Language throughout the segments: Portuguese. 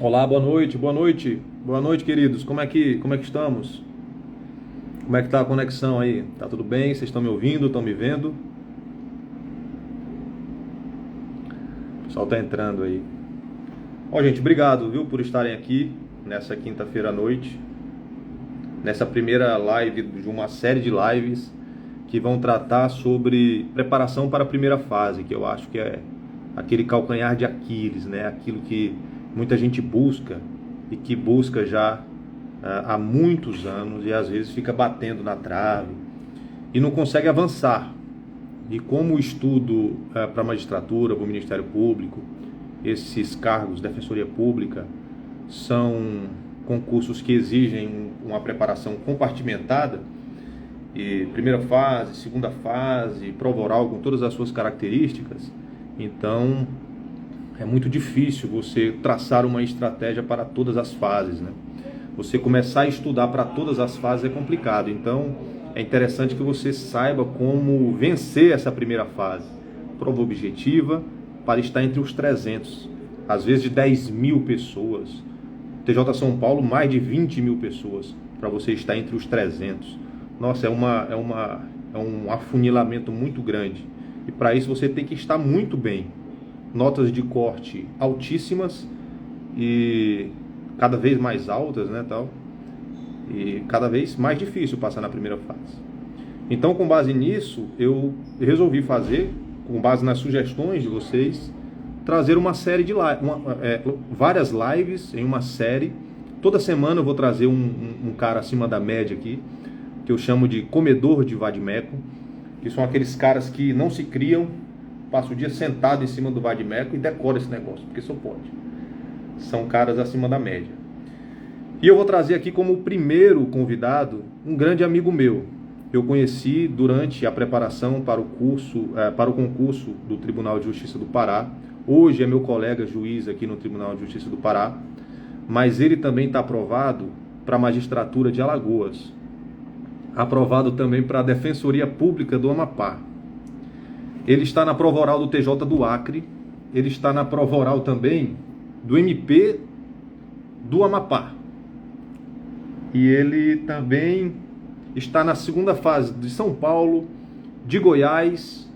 Olá, boa noite, boa noite, boa noite, queridos. Como é que estamos? Como é que tá a conexão aí? Tá tudo bem? Vocês estão me ouvindo? Estão me vendo? O pessoal tá entrando aí. Ó, gente, obrigado, viu, por estarem aqui nessa quinta-feira à noite, nessa primeira live de uma série de lives que vão tratar sobre preparação para a primeira fase, que eu acho que é aquele calcanhar de Aquiles, né? Aquilo que muita gente busca e que busca já há muitos anos e às vezes fica batendo na trave e não consegue avançar. E como o estudo para a magistratura, para o Ministério Público, esses cargos, defensoria pública, são concursos que exigem uma preparação compartimentada, e primeira fase, segunda fase, prova oral com todas as suas características, então é muito difícil você traçar uma estratégia para todas as fases, né? Você começar a estudar para todas as fases é complicado, então é interessante que você saiba como vencer essa primeira fase. Prova objetiva para estar entre os 300, às vezes de 10 mil pessoas. TJ São Paulo, mais de 20 mil pessoas para você estar entre os 300. Nossa, é um afunilamento muito grande. E para isso você tem que estar muito bem. Notas de corte altíssimas e cada vez mais altas, né, tal. E cada vez mais difícil passar na primeira fase. Então, com base nisso, eu resolvi fazer, com base nas sugestões de vocês, trazer uma série de várias lives em uma série. Toda semana eu vou trazer um cara acima da média aqui, que eu chamo de comedor de vadimeco, que são aqueles caras que não se criam, passa o dia sentado em cima do vadimeco e decora esse negócio, porque só pode. São caras acima da média. E eu vou trazer aqui como primeiro convidado um grande amigo meu. Eu conheci durante a preparação para o concurso do Tribunal de Justiça do Pará. Hoje é meu colega juiz aqui no Tribunal de Justiça do Pará, mas ele também está aprovado para a magistratura de Alagoas, aprovado também para a Defensoria Pública do Amapá. Ele está na prova oral do TJ do Acre, ele está na prova oral também do MP do Amapá. E ele também está na segunda fase de São Paulo, de Goiás,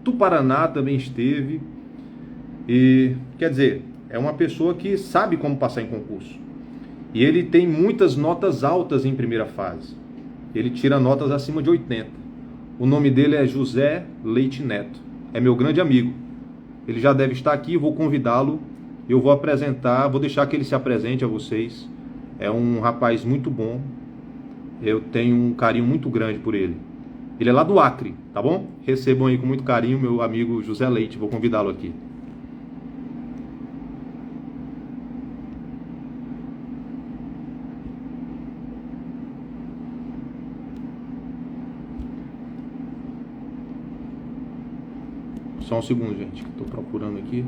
do Paraná também esteve. E, quer dizer, é uma pessoa que sabe como passar em concurso. E ele tem muitas notas altas em primeira fase. Ele tira notas acima de 80. O nome dele é José Leite Neto. É meu grande amigo. Ele já deve estar aqui, vou convidá-lo. Eu vou apresentar, vou deixar que ele se apresente a vocês. É um rapaz muito bom. Eu tenho um carinho muito grande por ele. Ele é lá do Acre, tá bom? Recebam aí com muito carinho meu amigo José Leite. Vou convidá-lo aqui. Só um segundo, gente, que estou procurando aqui.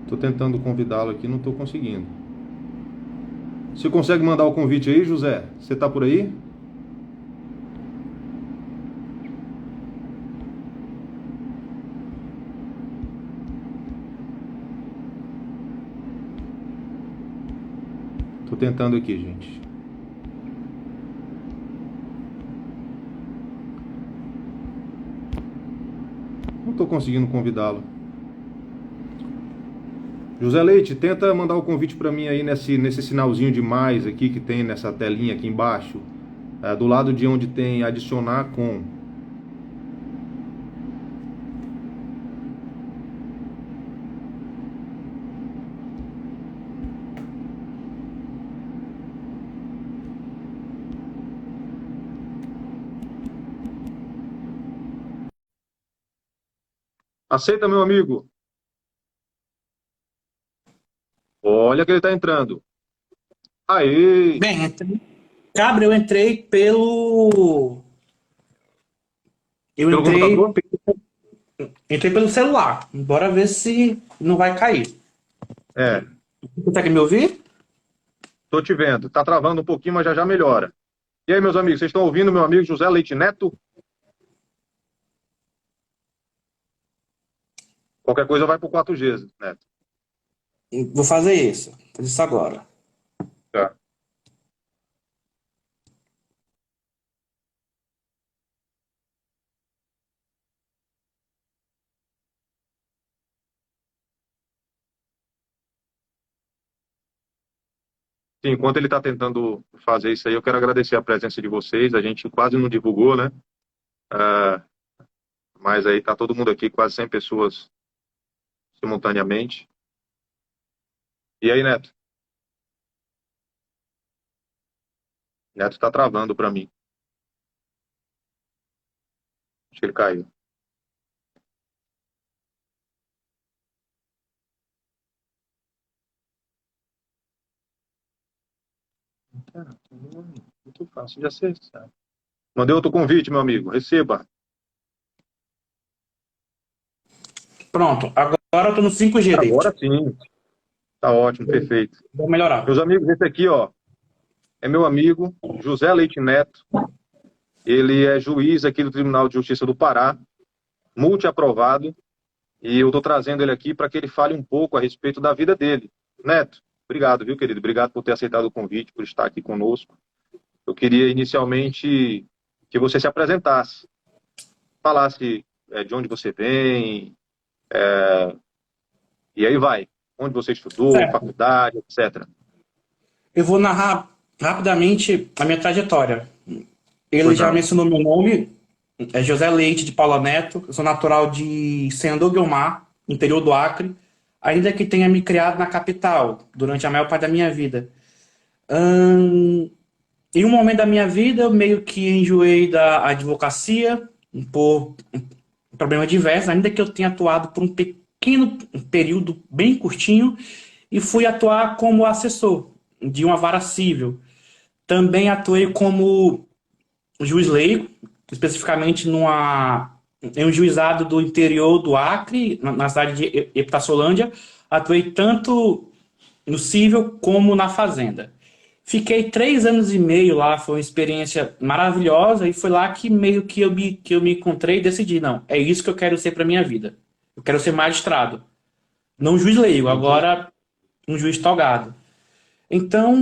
Estou tentando convidá-lo aqui, não estou conseguindo. Você consegue mandar o convite aí, José? Você está por aí? Estou tentando aqui, gente. Não estou conseguindo convidá-lo. José Leite, tenta mandar o convite para mim aí nesse sinalzinho de mais aqui que tem nessa telinha aqui embaixo, do lado de onde tem adicionar com. Aceita, meu amigo? Olha que ele está entrando. Aê! Bem, Cabra, eu entrei pelo. Eu Pelo entrei, computador? entrei pelo celular. Bora ver se não vai cair. É. Você consegue me ouvir? Tô te vendo. Tá travando um pouquinho, mas já já melhora. E aí, meus amigos, vocês estão ouvindo meu amigo José Leite Neto? Qualquer coisa vai pro 4G, Neto. Vou fazer isso. Vou fazer isso agora. Tá. Sim, enquanto ele está tentando fazer isso aí, eu quero agradecer a presença de vocês. A gente quase não divulgou, né? Ah, mas aí tá todo mundo aqui, quase 100 pessoas simultaneamente. E aí, Neto? Neto tá travando para mim. Acho que ele caiu. Muito fácil de acessar. Mandei outro convite, meu amigo. Receba. Pronto, agora eu tô no 5G, Agora David. sim. Tá ótimo, perfeito. Vou melhorar. Meus amigos, esse aqui, ó, é meu amigo José Leite Neto. Ele é juiz aqui do Tribunal de Justiça do Pará, multiaprovado, e eu estou trazendo ele aqui para que ele fale um pouco a respeito da vida dele. Neto, obrigado, viu, querido? Obrigado por ter aceitado o convite, por estar aqui conosco. Eu queria inicialmente que você se apresentasse, falasse de onde você vem, e aí vai, onde você estudou, Certo. faculdade, etc. Eu vou narrar rapidamente a minha trajetória. Ele Pois já não. mencionou meu nome, é José Leite de Paula Neto. Eu sou natural de Senador Guiomar, interior do Acre, ainda que tenha me criado na capital durante a maior parte da minha vida. Ahn, Em um momento da minha vida, eu meio que enjoei da advocacia por problemas diversos, ainda que eu tenha atuado por um pequeno período bem curtinho, e fui atuar como assessor de uma vara civil. Também atuei como juiz leigo, especificamente em um juizado do interior do Acre, na cidade de Epitassolândia. Atuei tanto no civil como na fazenda. Fiquei 3 anos e meio lá, foi uma experiência maravilhosa e foi lá que meio que eu me encontrei e decidi, não, é isso que eu quero ser para minha vida. Eu quero ser magistrado, não juiz leigo, Entendi, agora um juiz togado. Então,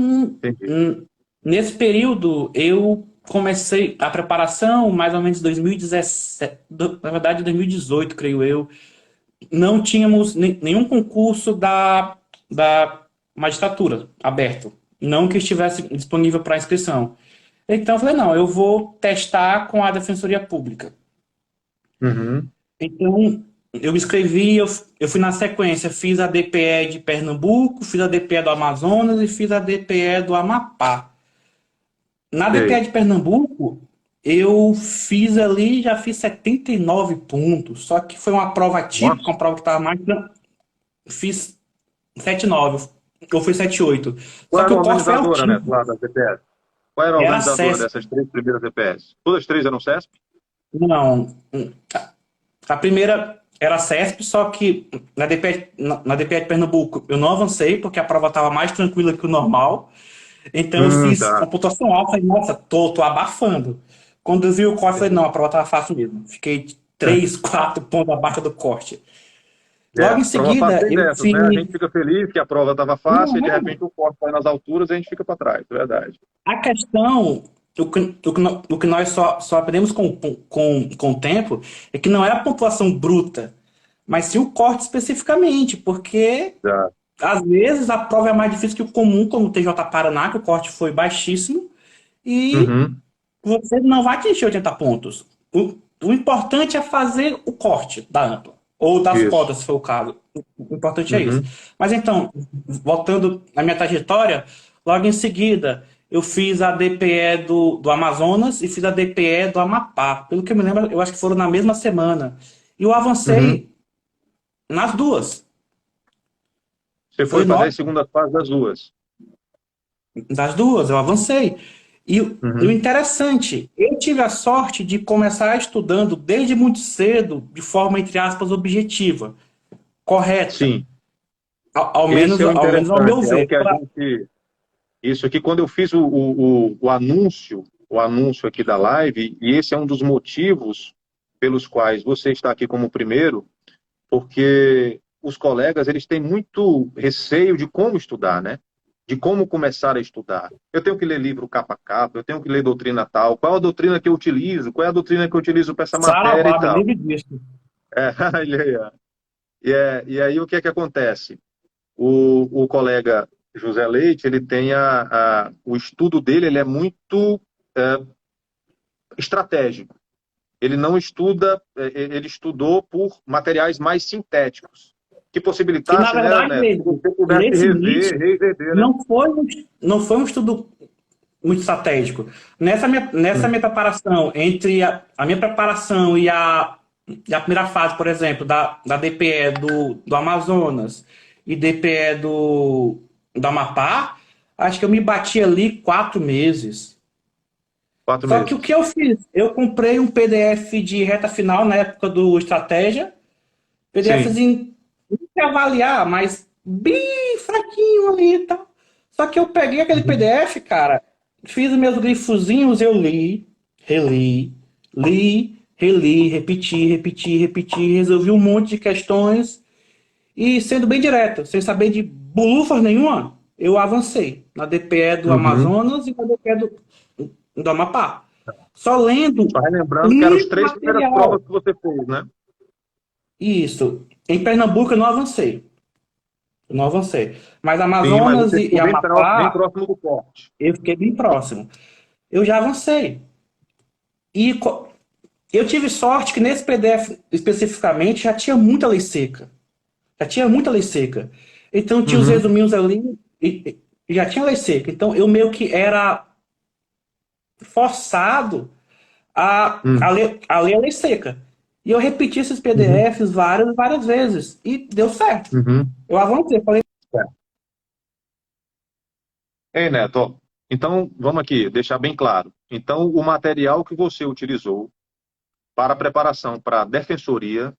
entendi. nesse período, eu comecei a preparação mais ou menos em 2017, na verdade 2018, creio eu. Não tínhamos nenhum concurso da magistratura aberto. Não que estivesse disponível para inscrição. Então eu falei, não, eu vou testar com a Defensoria Pública. Uhum. Então eu me inscrevi, eu fui na sequência, fiz a DPE de Pernambuco, fiz a DPE do Amazonas e fiz a DPE do Amapá. Na DPE Sei. de Pernambuco, eu fiz ali, já fiz 79 pontos, só que foi uma prova típica, Nossa. uma prova que estava mais. Fiz 79, eu fui 78. Qual Só que era a o corte foi organizadora, Neto, altíssimo. lá da CPS? Qual era a Era organizadora CESP. dessas três primeiras EPS? Todas as três eram CESP? Não. A primeira era CESP, só que na DPE de Pernambuco eu não avancei, porque a prova estava mais tranquila que o normal. Então eu fiz Tá. uma pontuação alta e, nossa, tô abafando. Quando eu vi o corte, eu falei, não, a prova estava fácil mesmo. Fiquei 3, 4 pontos abaixo do corte. Logo É, em prova fácil seguida, tem eu dessas, né? A fiz. gente fica feliz que a prova estava fácil e de repente o corte vai nas alturas e a gente fica para trás, verdade. A questão, o que nós só aprendemos com o tempo, é que não é a pontuação bruta, mas sim o corte especificamente, porque Já. às vezes a prova é mais difícil que o comum, como o TJ Paraná, que o corte foi baixíssimo, e Uhum. você não vai atingir 80 pontos. O importante é fazer o corte da ampla, ou das Isso. cotas, se for o caso. O importante é isso. Uhum. Mas então, voltando à minha trajetória, logo em seguida, eu fiz a DPE do Amazonas e fiz a DPE do Amapá. Pelo que eu me lembro, eu acho que foram na mesma semana. E eu Uhum. avancei nas duas. Você Foi foi fazer nove as segundas fases das duas. das duas, eu avancei. E o Uhum. interessante, eu tive a sorte de começar estudando desde muito cedo, de forma, entre aspas, objetiva, correta. Sim. Ao Esse menos, é o ao menos ao meu interessante, é o ver. que a gente Isso aqui, quando eu fiz o anúncio aqui da live, e esse é um dos motivos pelos quais você está aqui como primeiro, porque os colegas, eles têm muito receio de como estudar, né? De como começar a estudar. Eu tenho que ler livro capa a capa, eu tenho que ler doutrina tal, qual a doutrina que eu utilizo, qual é a doutrina que eu utilizo para essa matéria e Saravá, me tal. livre disso. É, e aí o que é que acontece? O colega José Leite, ele tem o estudo dele, ele é muito é, estratégico. Ele não estuda, ele estudou por materiais mais sintéticos, que Que, na possibilitasse, né, verdade, Neto, que você pudesse nesse início, rever, né? não foi um estudo muito estratégico. Nessa minha preparação, entre a minha preparação e a primeira fase, por exemplo, da DPE do Amazonas e DPE do Amapá, acho que eu me bati ali 4 meses. Só que o que Meses. eu fiz? Eu comprei um PDF de reta final na época do Estratégia, Sim. PDFzinho, não sei avaliar, mas bem fraquinho ali e tal. Só que eu peguei aquele Uhum. PDF, cara, fiz os meus grifozinhos, eu reli, repeti, resolvi um monte de questões e, sendo bem direto, sem saber de bolufas nenhuma, eu avancei na DPE do Uhum. Amazonas e na DPE do Amapá. Só lendo Só relembrando que eram as muito três primeiras provas material. que você fez, né? Isso. Em Pernambuco eu não avancei. Eu não avancei. Mas Sim, mas Amazonas você e ficou bem Amapá, próximo do corte. eu fiquei bem próximo. Eu já avancei. E eu tive sorte que nesse PDF especificamente já tinha muita lei seca. Já tinha muita lei seca. Então tinha os Uhum. resuminhos ali e já tinha lei seca. Então eu meio que era forçado a ler a lei seca. E eu repeti esses Uhum. PDFs várias, várias vezes. E deu certo. Uhum. Eu avancei. Falei, Certo. Ei, Neto, ó, então vamos aqui deixar bem claro. Então, o material que você utilizou para a preparação para a defensoria,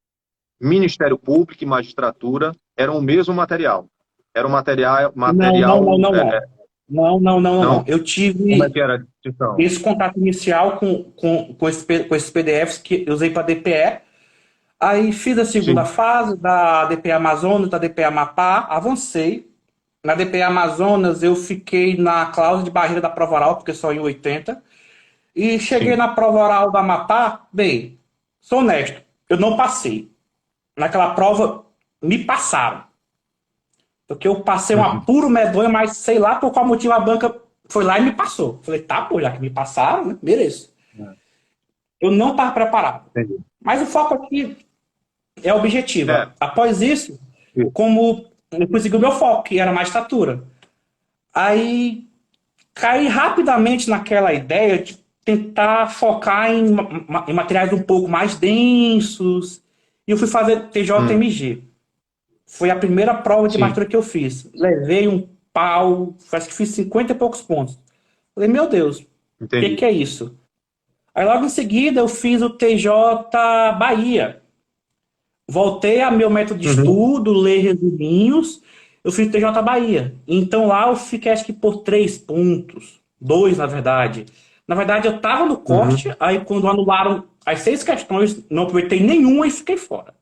Ministério Público e magistratura eram o mesmo material. Era um não, não, não, material, não, não. Não, não, não, não, não. não? Eu Como é tive que era a distinção? esse contato inicial com esses PDFs que eu usei para DPE. Aí fiz a segunda Sim, fase da DPE Amazonas, da DPE Amapá, avancei. Na DPE Amazonas eu fiquei na cláusula de barreira da prova oral, porque só em 80. E cheguei sim. na prova oral da Amapá, bem, sou honesto, eu não passei. Naquela prova me passaram. Porque eu passei um Uhum. apuro medonho, mas sei lá por qual motivo a banca foi lá e me passou. Falei, tá, pô, já que me passaram, né? Mereço. Eu não estava preparado. Entendi. Mas o foco aqui é É, objetiva. Após isso, isso. como eu consegui o meu foco, que era mais estatura. Aí caí rapidamente naquela ideia de tentar focar em materiais um pouco mais densos. E eu fui fazer Hum, TJMG. Foi a primeira prova de sim, matura que eu fiz. Levei um pau, acho que fiz 50 e poucos pontos. Falei, meu Deus, o que entendi. é isso? Aí logo em seguida eu fiz o TJ Bahia. Voltei a meu método de Uhum, estudo, ler resuminhos, eu fiz o TJ Bahia. Então lá eu fiquei acho que por 3 pontos, dois na verdade. Na verdade eu estava no uhum. corte, aí quando anularam as 6 questões, não aproveitei nenhuma e fiquei fora.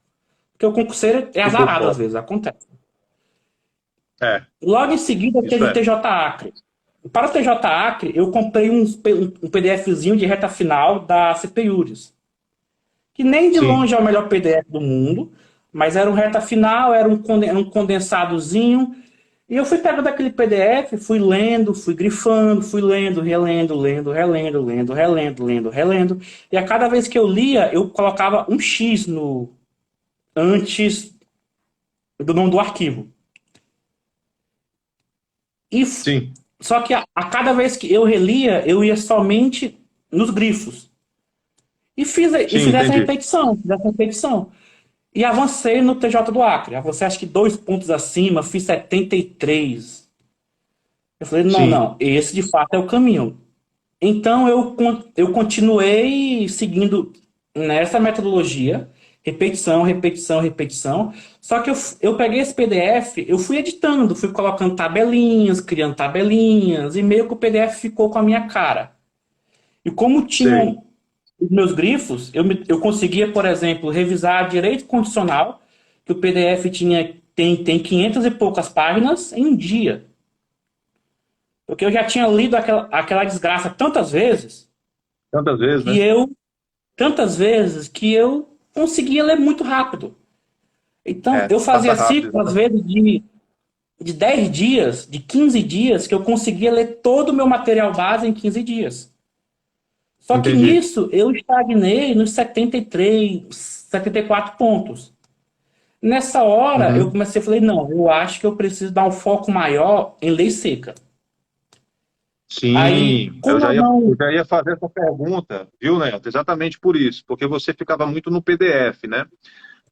Porque o concurseiro é Ficou azarado às fora. vezes, acontece. É, Logo em seguida isso teve o é. TJ Acre. Para o TJ Acre, eu comprei um PDFzinho de reta final da CPURIS, que nem de Sim. longe é o melhor PDF do mundo, mas era um reta final, era um condensadozinho. E eu fui pegando aquele PDF, fui lendo, fui grifando, fui lendo, relendo, lendo, relendo, lendo, relendo, lendo, relendo. E a cada vez que eu lia, eu colocava um X no antes do nome do arquivo. E Sim, só que a cada vez que eu relia, eu ia somente nos grifos. E sim, fiz essa entendi. repetição, fiz essa repetição. E avancei no TJ do Acre. Avancei acho que 2 pontos acima, fiz 73. Eu falei, não, Sim. não, esse de fato é o caminho. Então eu continuei seguindo nessa metodologia, repetição, repetição, repetição. Só que eu peguei esse PDF, eu fui editando, fui colocando tabelinhas, criando tabelinhas, e meio que o PDF ficou com a minha cara. E como Sei. tinham os meus grifos, eu conseguia, por exemplo, revisar direito condicional, que o PDF tem 500 e poucas páginas em um dia. Porque eu já tinha lido aquela desgraça Tantas vezes, que né? eu, tantas vezes que eu conseguia ler muito rápido. Então, É, eu passa fazia rápido, ciclo, às exatamente. vezes, de 10 dias, de 15 dias, que eu conseguia ler todo o meu material base em 15 dias. Só que Entendi. nisso eu estagnei nos 73, 74 pontos. Nessa hora eu Uhum. comecei a falar, não, eu acho que eu preciso dar um foco maior em lei seca. Aí, Sim, como eu eu não. já ia fazer essa pergunta, viu, Neto? Exatamente por isso, porque você ficava muito no PDF, né?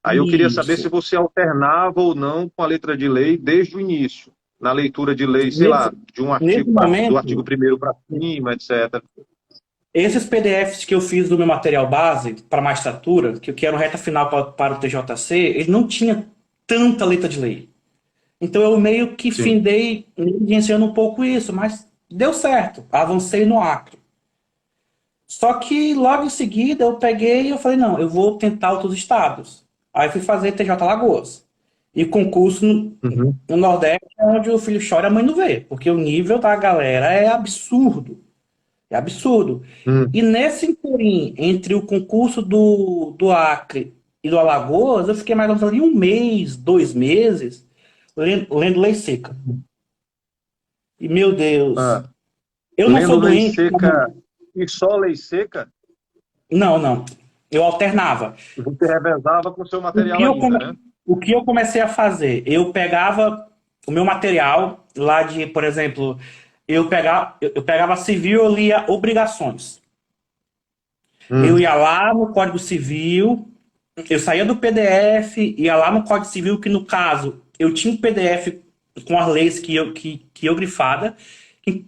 Aí eu queria saber se Isso. você alternava ou não com a letra de lei desde o início, na leitura de lei, sei lá, Nesse, de um nesse artigo do artigo momento, primeiro para cima, etc. esses PDFs que eu fiz do meu material base para magistratura, que era reta final para o TJC, ele não tinha tanta letra de lei. Então eu meio que Sim. findei negligenciando um pouco isso, mas deu certo, avancei no Acre. Só que logo em seguida eu peguei e eu falei, não, eu vou tentar outros estados. Aí fui fazer TJ Lagoas. E concurso Uhum. no Nordeste é onde o filho chora e a mãe não vê, porque o nível da galera é absurdo. É absurdo. Hum. E nesse interim, entre o concurso do Acre e do Alagoas, eu fiquei mais ou menos ali um mês, 2 meses, lendo Lei Seca. E, meu Deus, Ah, eu não lendo sou lei doente seca como. e só lei seca, Não, não. Eu alternava. você revezava com o seu O que material eu, ainda, come... né? o que eu comecei a fazer? Eu pegava o meu material lá de, por exemplo, eu pegava civil, eu lia obrigações. Eu Hum. ia lá no Código Civil, eu saía do PDF, ia lá no Código Civil, que no caso eu tinha um PDF com as leis que eu grifava, que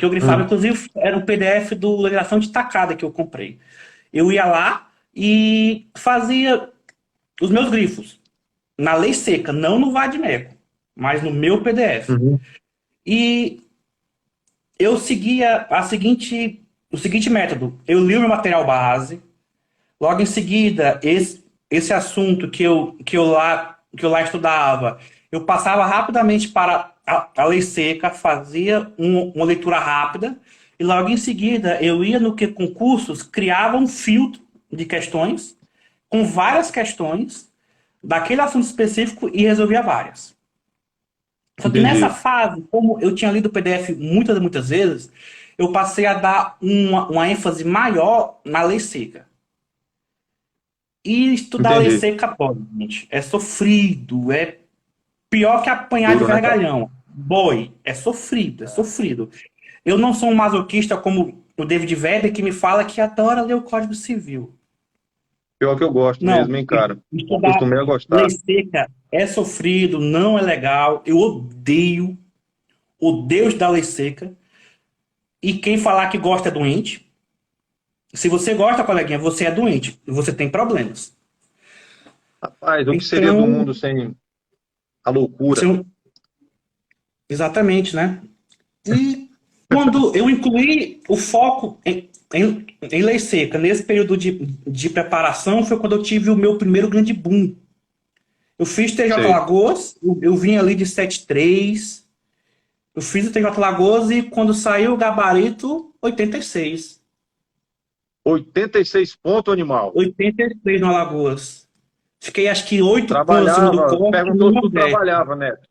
eu grifava, Hum. inclusive era um PDF do Legislação Destacada que eu comprei. Eu ia lá e fazia os meus grifos na lei seca, não no Vadmeco, mas no meu PDF. Uhum. E eu seguia o seguinte método: eu li o meu material base, logo em seguida, esse assunto que eu lá estudava, eu passava rapidamente para a lei seca, fazia uma leitura rápida, e logo em seguida eu ia no que concursos, criava um filtro de questões, com várias questões daquele assunto específico e resolvia várias. Só que nessa Entendi. fase, como eu tinha lido o PDF muitas e muitas vezes, eu passei a dar uma ênfase maior na lei seca. E estudar lei Entendi. seca, boy, gente, é sofrido, é pior que apanhar de Duro, né, cara? vergalhão. Boy, é sofrido, é sofrido. Eu não sou um masoquista como o David Vedder, que me fala que adora ler o Código Civil. Pior que eu gosto Não, mesmo, hein, cara? estudar Acostumei a lei gostar. seca é sofrido, não é legal. Eu odeio estudar lei seca. E quem falar que gosta é doente. Se você gosta, coleguinha, você é doente. Você tem problemas. Rapaz, o que seria do Então, mundo sem a loucura? se exatamente, né? E quando eu incluí o foco em lei seca, nesse período de preparação, foi quando eu tive o meu primeiro grande boom. Eu fiz TJ Sei. Lagoas, eu vim ali de 7,3. Eu fiz o TJ Lagoas e quando saiu o gabarito, 86. 86 pontos, animal. 86 no Alagoas. Fiquei acho que 8 pontos acima do Trabalhava, corte no perguntou se tu Nordeste. trabalhava, Neto.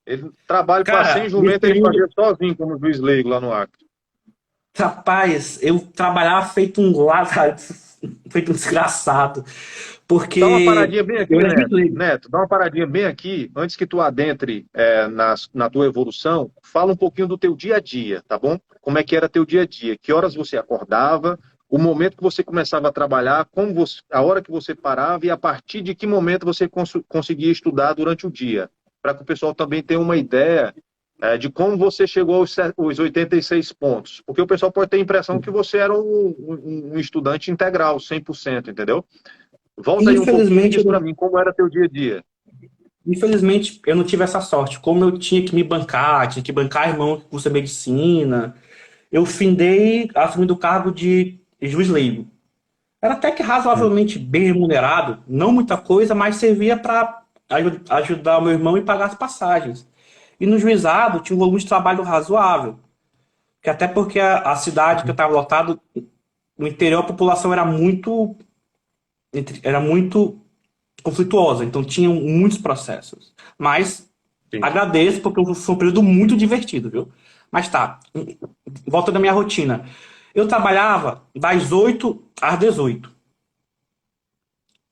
Ele trabalho para 100 Cara, nesse jumento ele fazia período, sozinho como juiz leigo lá no Acre. rapaz, eu trabalhava feito um lado, feito um desgraçado. Dá uma Porque paradinha bem eu aqui, era Neto. juiz. Neto, dá uma paradinha bem aqui, antes que tu adentre na tua evolução, fala um pouquinho do teu dia a dia, tá bom? Como é que era teu dia a dia? Que horas você acordava? O momento que você começava a trabalhar, a hora que você parava e a partir de que momento você conseguia estudar durante o dia, para que o pessoal também tenha uma ideia de como você chegou aos 86 pontos. Porque o pessoal pode ter a impressão que você era um estudante integral, 100%, entendeu? Volta aí um pouquinho e Infelizmente, diz para mim como era teu dia a dia. infelizmente, eu não tive essa sorte. Como eu tinha que me bancar, tinha que bancar irmão que cursa medicina, eu findei assumindo o cargo de juiz leigo. Era até que Hum, razoavelmente bem remunerado, não muita coisa, mas servia para ajudar o meu irmão e pagar as passagens. E no juizado tinha um volume de trabalho razoável, que até porque a cidade que eu estava lotado, no interior a população era muito conflituosa, então tinham muitos processos. Mas entendi. agradeço porque foi um período muito divertido, viu? Mas tá, volta da minha rotina. Eu trabalhava das 8 às 18.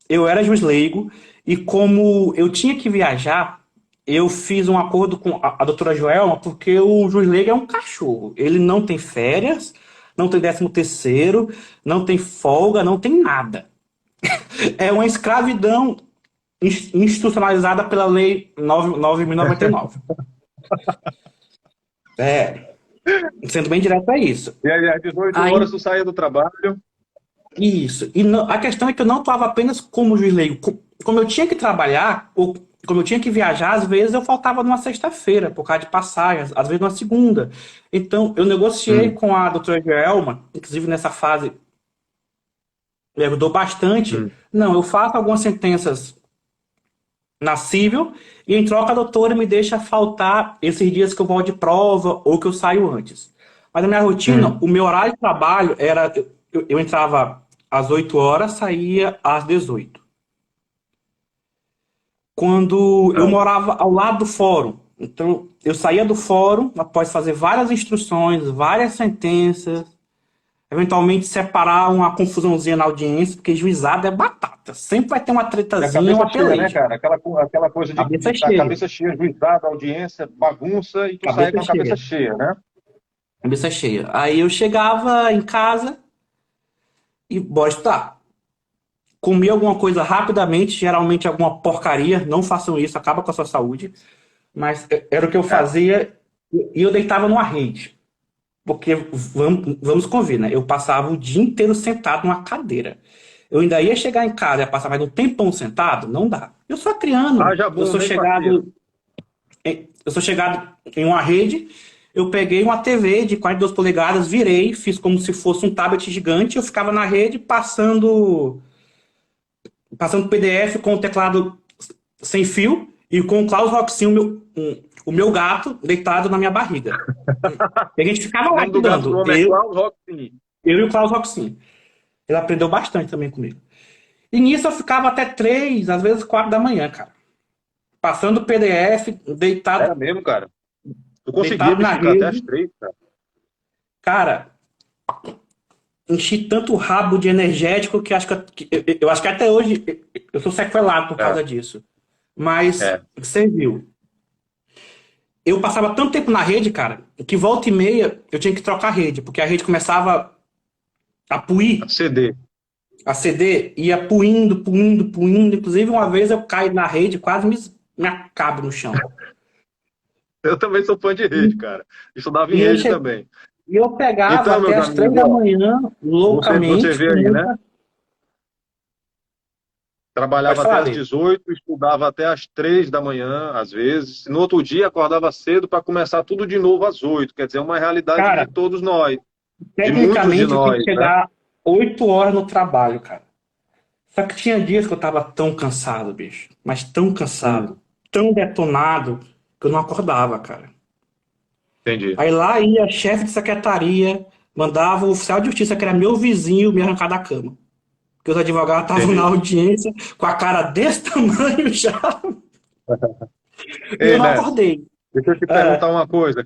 Eu era juiz leigo e como eu tinha que viajar, eu fiz um acordo com a doutora Joelma porque o juiz leigo é um cachorro. Ele não tem férias, não tem 13º, não tem folga, não tem nada. É uma escravidão institucionalizada pela Lei 9.099. É, sendo bem direto, é isso. E aí, às 18 Aí, horas tu saía do trabalho. isso. E a questão é que eu não estava apenas como juiz leigo. Como eu tinha que trabalhar, ou como eu tinha que viajar, às vezes eu faltava numa sexta-feira, por causa de passagens, às vezes numa segunda. Então, eu negociei Hum, com a doutora Joelma, inclusive nessa fase, me ajudou bastante. hum. Não, eu faço algumas sentenças na civil, e em troca a doutora me deixa faltar esses dias que eu vou de prova ou que eu saio antes. Mas a minha rotina, Hum. o meu horário de trabalho era. Eu entrava às 8 horas, saía às 18. Quando eu Ah, morava ao lado do fórum. Então, eu saía do fórum após fazer várias instruções, várias sentenças, eventualmente separar uma confusãozinha na audiência, porque juizado é batata. Sempre vai ter uma e a tretazinha, cabeça uma cheia, né, peleja. cara? Aquela coisa Cabeça de a cheia. cabeça cheia, juizado, audiência, bagunça, e tu saia Cabeça com a cabeça cheia. cheia, né? Cabeça cheia. Aí eu chegava em casa e bora estudar. Comia alguma coisa rapidamente, geralmente alguma porcaria. Não façam isso, acaba com a sua saúde. Mas era o que eu É. fazia e eu deitava numa rede. Porque vamos convir, né? Eu passava o dia inteiro sentado numa cadeira. Eu ainda ia chegar em casa e ia passar mais um tempão sentado? Não dá. Eu sou criando, Haja bunda, hein, parceiro? eu sou chegado em uma rede, eu peguei uma TV de 42 polegadas, virei, fiz como se fosse um tablet gigante, eu ficava na rede passando PDF com o teclado sem fio e com o Klaus Roxin, o meu gato, deitado na minha barriga. E a gente ficava O lá nome do gato do estudando, homem é Klaus Rockfin. eu e o Klaus Roxin. Ele aprendeu bastante também comigo. E nisso eu ficava até 3, às vezes 4 da manhã, cara. Passando PDF, Era mesmo, cara? Tu conseguia deitado me na ficar até as rede. 3, cara? Cara, enchi tanto rabo de energético que eu acho que até hoje eu sou sequelado por É, causa disso. Mas é. serviu. Eu passava tanto tempo na rede, cara, que volta e meia eu tinha que trocar a rede, porque a rede começava a puir, CD. a CD ia puindo, puindo, puindo. Inclusive, uma vez eu caí na rede, quase me acabo no chão. Eu também sou fã de rede, cara. Estudava em E eu, rede che... também. e eu pegava Então, até meus as 3 amigos, da ó, manhã, você loucamente, vê com aí, né? muita. Pode Trabalhava até falar às dele. 18, estudava até às 3 da manhã, às vezes. No outro dia, acordava cedo para começar tudo de novo às 8. Quer dizer, é uma realidade de Cara, todos nós, de muitos de tecnicamente, eu tinha que nós, né? chegar 8 horas no trabalho, cara. Só que tinha dias que eu tava tão cansado, bicho. Mas tão Hum, cansado, tão detonado, que eu não acordava, cara. entendi. Aí lá ia chefe de secretaria, mandava o oficial de justiça, que era meu vizinho, me arrancar da cama. Porque os advogados estavam na Entendi. audiência com a cara desse tamanho já. E eu Ei, não mestre, acordei. deixa eu te É, perguntar uma coisa.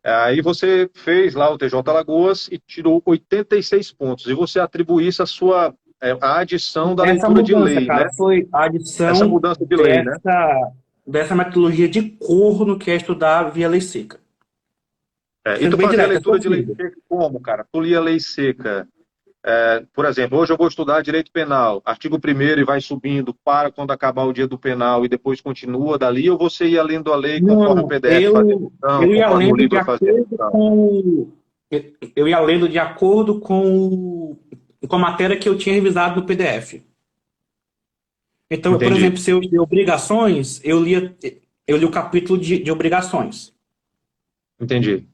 Aí você fez lá o TJ Alagoas e tirou 86 pontos. E você atribuiu isso à sua à adição da essa leitura de mudança, lei, cara, né? foi a Essa adição mudança de lei, né? dessa metodologia de corno que é estudar via lei seca. E Sendo tu bem fazia direto, é leitura de lei possível. seca como, cara? Tu lia lei seca. Por exemplo, hoje eu vou estudar direito penal, artigo 1º e vai subindo para quando acabar o dia do penal e depois continua dali, ou você ia lendo a lei conforme o Não, PDF fazia lição, eu ia conforme o lendo de livro fazia acordo lição? com eu ia lendo de acordo com a matéria que eu tinha revisado no PDF. Então, por Entendi, exemplo, se eu li obrigações, eu li o capítulo de obrigações. entendi.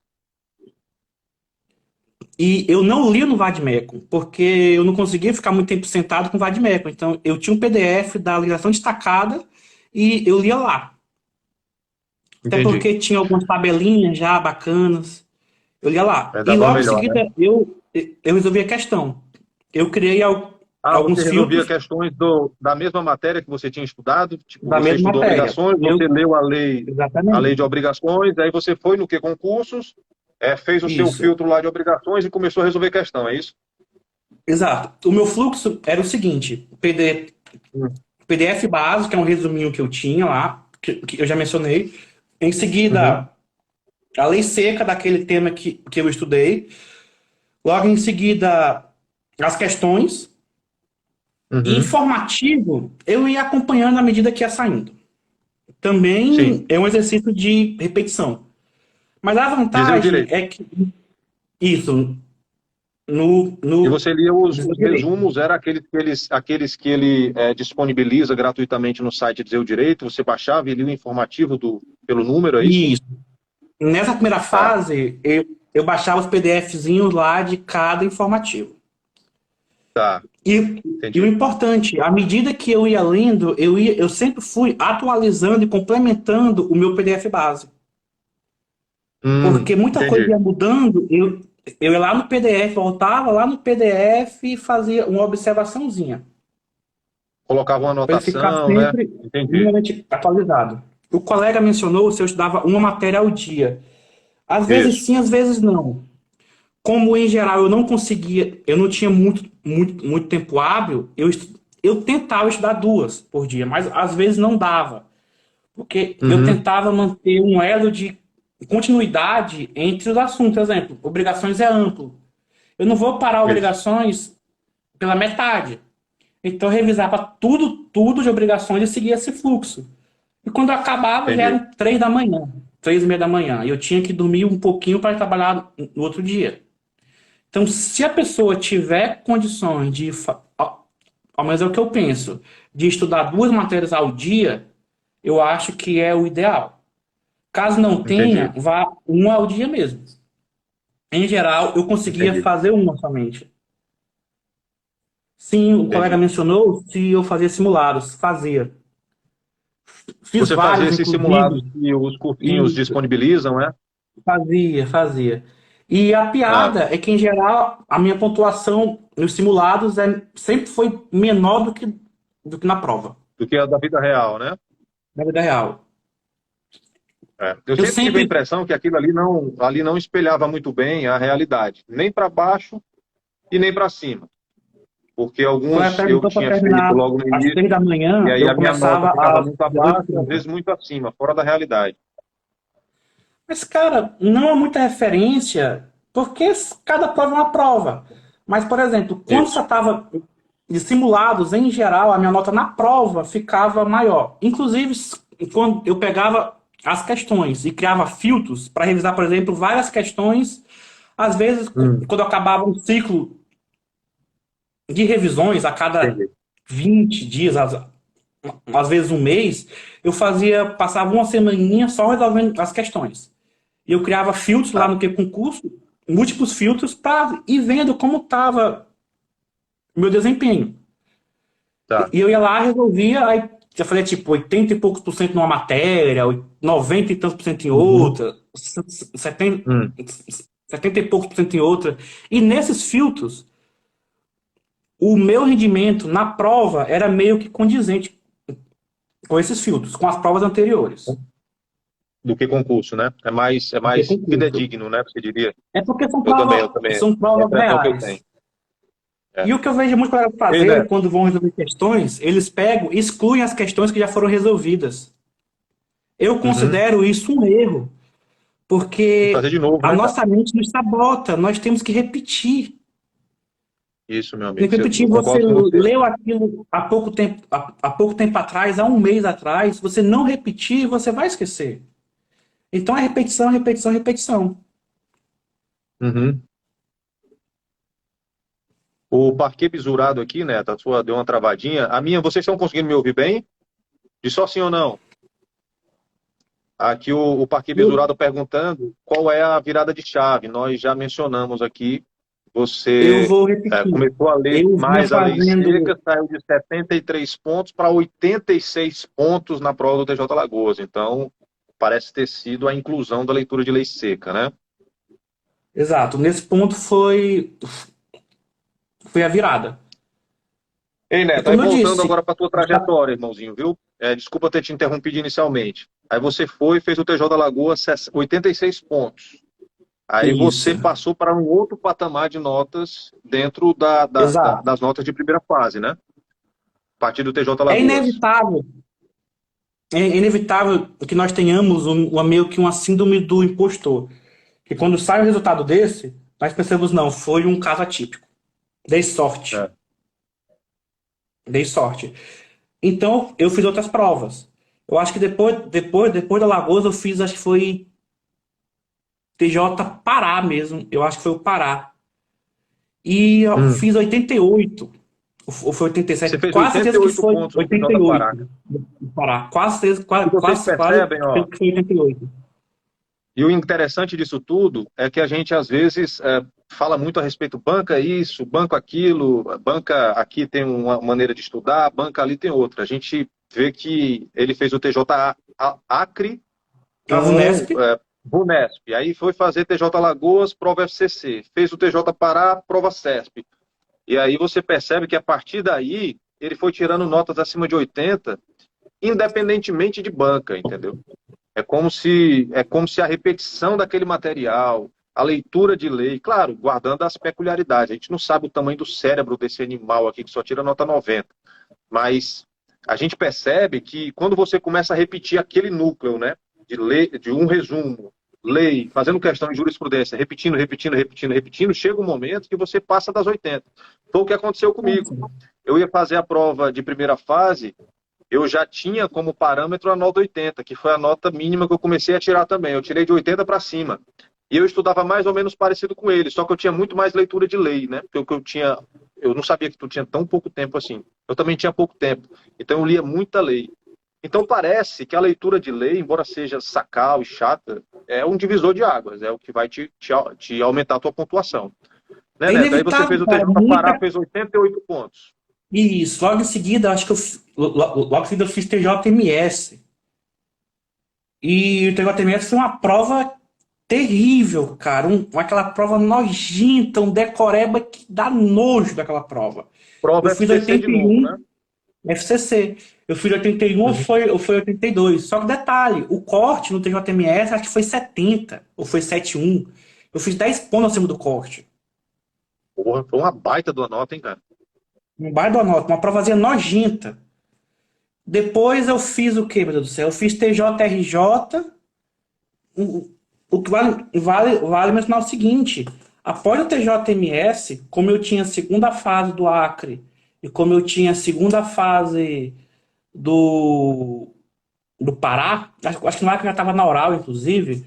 E eu não lia no Vademecum, porque eu não conseguia ficar muito tempo sentado com o Vademecum. Então, eu tinha um PDF da ligação destacada e eu lia lá. Até Entendi. porque tinha algumas tabelinhas já bacanas. Eu lia lá. É, E dava logo em melhor, né? seguida eu resolvi a questão. Eu criei Ah, você alguns resolvia filtros questões da mesma matéria que você tinha estudado? Tipo, da você mesma estudou matéria. obrigações, você leu a lei de Exatamente. obrigações, aí você foi no que concursos, fez o seu Isso. filtro lá de obrigações e começou a resolver questão, é isso? Exato. O meu fluxo era o seguinte: Hum. PDF básico, que é um resuminho que eu tinha lá, que eu já mencionei. Em Uhum. seguida, a lei seca daquele tema que eu estudei. Logo em seguida, as questões. E Uhum. informativo, eu ia acompanhando à medida que ia saindo. Sim. Também é um exercício de repetição. Mas a Dizer o vantagem direito. é que isso, no, E no, você lia os direito. resumos, era aqueles que ele disponibiliza gratuitamente no site Dizer o Direito, você baixava e lia o informativo pelo número, é isso? Isso. Nessa primeira Tá, fase, eu baixava os PDFzinhos lá de cada informativo. tá, E o entendi. importante, à medida que eu ia lendo, eu sempre fui atualizando e complementando o meu PDF base. Porque muita coisa Entendi. ia mudando, eu ia lá no PDF, voltava lá no PDF e fazia uma observaçãozinha, Colocava uma para ele ficar anotação, né? sempre Entendi. minimamente atualizado. O colega mencionou se eu estudava uma matéria ao dia. Às vezes Isso. sim, às vezes não. Como em geral eu não conseguia, eu não tinha muito tempo hábil, eu tentava estudar duas por dia, mas às vezes não dava, porque eu Uhum. tentava manter um elo de continuidade entre os assuntos. Por exemplo, obrigações é amplo. Eu não vou parar Isso. obrigações pela metade. Então eu revisava tudo de obrigações e seguia esse fluxo. E quando eu acabava já Entendi. eram 3 da manhã, 3:30 da manhã. E eu tinha que dormir um pouquinho para trabalhar no outro dia. Então, se a pessoa tiver condições de, ao menos é o que eu penso, de estudar duas matérias ao dia, eu acho que é o ideal. Caso não tenha, Entendi. vá uma ao dia mesmo. Em geral, eu conseguia Entendi. fazer uma somente. Sim, o colega Entendi. mencionou se eu fazia simulados. Fazia. Fiz Você fazia vários, esses simulados inclusive, que os cursinhos e disponibilizam, né? fazia. E a Ah, piada é que, em geral, a minha pontuação nos simulados sempre foi menor do que na prova, do que a da vida real, né? na vida real. Eu Eu sempre tive a sempre, impressão que aquilo ali não espelhava muito bem a realidade, nem para baixo e nem para cima, porque o colega alguns eu perguntou para tinha feito terminar logo no às início, seis da e manhã, aí eu a minha nota começava ficava às muito dezoito e abaixo e às pouco. vezes muito acima, fora da realidade. Mas, cara, não há muita referência, porque cada prova é uma prova. Mas, por exemplo, quando você Isso. estava de simulados, em geral, a minha nota na prova ficava maior. Inclusive, quando eu pegava as questões e criava filtros para revisar, por exemplo, várias questões, às vezes, Hum, quando eu acabava um ciclo de revisões a cada entendi. 20 dias, às vezes um mês, passava uma semaninha só resolvendo as questões. E eu criava filtros lá Tá, no que concurso, múltiplos filtros, para ir vendo como estava o meu desempenho. tá. E eu ia lá, resolvia, aí já falei tipo 80 e poucos por cento numa matéria, 90 e tantos por cento em Uhum. outra, 70, Hum. 70 e poucos por cento em outra. E nesses filtros, o meu rendimento na prova era meio que condizente com esses filtros, com as provas anteriores. Do que concurso, né? É Do que mais concurso. fidedigno, né? Você diria. É porque Eu também. são É a provas impressão que eu tenho. reais. É. E o que eu vejo muitos colegas Ei, fazerem Neto, quando vão resolver questões, eles pegam e excluem as questões que já foram resolvidas. Eu uhum. considero isso um erro, Tem que fazer porque de novo, a né, cara? nossa mente nos sabota, nós temos que repetir. Isso, meu Tem amigo. que repetir, Eu você concordo com você. leu aquilo há pouco tempo atrás, há um mês atrás, você não repetir, você vai esquecer. Então é repetição, repetição, repetição. Uhum. O parquet bisurado aqui, né? A sua deu uma travadinha. A minha, vocês estão conseguindo me ouvir bem? De só sim ou não? Aqui o parquet Eu, bisurado perguntando qual é a virada de chave. Nós já mencionamos aqui. eu Você vou repetir. começou a ler Eu vinha mais a lei fazendo. seca, saiu de 73 pontos para 86 pontos na prova do TJ Lagoas. Então, parece ter sido a inclusão da leitura de lei seca, né? Exato, nesse ponto foi a virada. Ei, E Neto, aí como eu voltando disse, agora para a tua trajetória, irmãozinho, viu? Desculpa ter te interrompido inicialmente. Aí você foi e fez o TJ Lagoas 86 pontos. Aí isso, você passou para um outro patamar de notas dentro exato. das notas de primeira fase, né? A partir do TJ É Lagoas. inevitável, é inevitável que nós tenhamos meio que uma síndrome do impostor. Que quando sai um resultado desse, nós pensamos, não, foi um caso atípico. Dei sorte. É. Dei sorte. Então, eu fiz outras provas. Eu acho que depois da Lagoas, eu fiz, acho que foi TJ Pará mesmo. Eu acho que foi o Pará. E eu Hum. fiz 88. Ou foi Você 87. fez Quase certeza que 88 foi pontos no TJ 88 Pará. no Pará. Quase certeza, E vocês quase percebem, ó, certeza que foi 88. e o interessante disso tudo é que a gente às vezes fala muito a respeito banca isso, banco aquilo, banca aqui tem uma maneira de estudar, banca ali tem outra. A gente vê que ele fez o TJ Acre A com VUNESP. Bunesp, aí foi fazer TJ Lagoas, prova FCC, fez o TJ Pará, prova CESP. E aí você percebe que a partir daí ele foi tirando notas acima de 80, independentemente de banca, entendeu? É como se a repetição daquele material, a leitura de lei, claro, guardando as peculiaridades. A gente não sabe o tamanho do cérebro desse animal aqui que só tira nota 90, mas a gente percebe que quando você começa a repetir aquele núcleo, né, de lei, de um resumo, lei, fazendo questão de jurisprudência, repetindo, repetindo, repetindo, repetindo, chega um momento que você passa das 80. Foi o que aconteceu comigo. Eu ia fazer a prova de primeira fase, eu já tinha como parâmetro a nota 80, que foi a nota mínima que eu comecei a tirar também. Eu tirei de 80 para cima. E eu estudava mais ou menos parecido com ele, só que eu tinha muito mais leitura de lei, né? Porque eu não sabia que tu tinha tão pouco tempo assim. Eu também tinha pouco tempo. Então eu lia muita lei. Então parece que a leitura de lei, embora seja sacal e chata, é um divisor de águas, é o que vai te aumentar a tua pontuação. Né, É Neto? Aí você inevitável, fez o cara. TJ Pará, fez 88 pontos. Isso. Logo em seguida, acho que logo em seguida eu fiz TJMS. E o TJMS foi uma prova terrível, cara. Aquela prova nojenta, um decoreba que dá nojo daquela prova. Eu Prova fiz FCC de novo, né? 81 FCC. Eu fiz 81 Uhum. ou foi 82. Só que detalhe, o corte no TJMS acho que foi 70 ou foi 71. Eu fiz 10 pontos acima do corte. Porra, foi uma baita de uma nota, hein, cara? Um bairro da nota, uma provazinha nojenta. Depois eu fiz o quê, meu Deus do céu? Eu fiz TJRJ. O, o que vale mencionar o seguinte: após o TJMS, como eu tinha a segunda fase do Acre e como eu tinha a segunda fase do, do Pará, acho que no Acre já estava na oral, inclusive,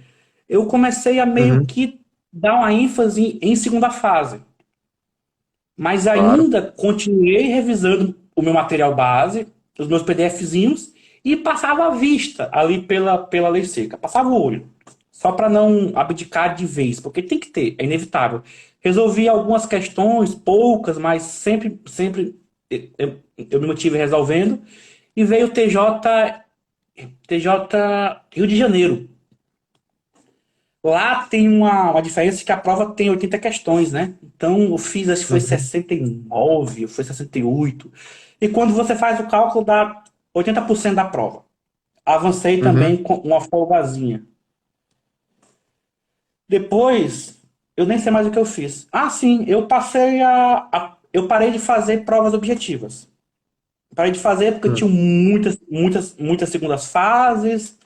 eu comecei a meio Uhum. que dar uma ênfase em segunda fase. Mas Claro. ainda continuei revisando o meu material base, os meus PDFzinhos, e passava a vista ali pela lei seca. Passava o olho. Só para não abdicar de vez, porque tem que ter, é inevitável. Resolvi algumas questões, poucas, mas sempre eu me mantive resolvendo. E veio o TJ Rio de Janeiro. Lá tem uma diferença que a prova tem 80 questões, né? Então eu fiz, acho que foi Uhum. 69, ou foi 68. E quando você faz o cálculo, dá 80% da prova. Avancei Uhum. também com uma folgazinha. Depois, eu nem sei mais o que eu fiz. Ah, sim, eu parei de fazer provas objetivas. Parei de fazer porque Uhum. tinha muitas segundas fases.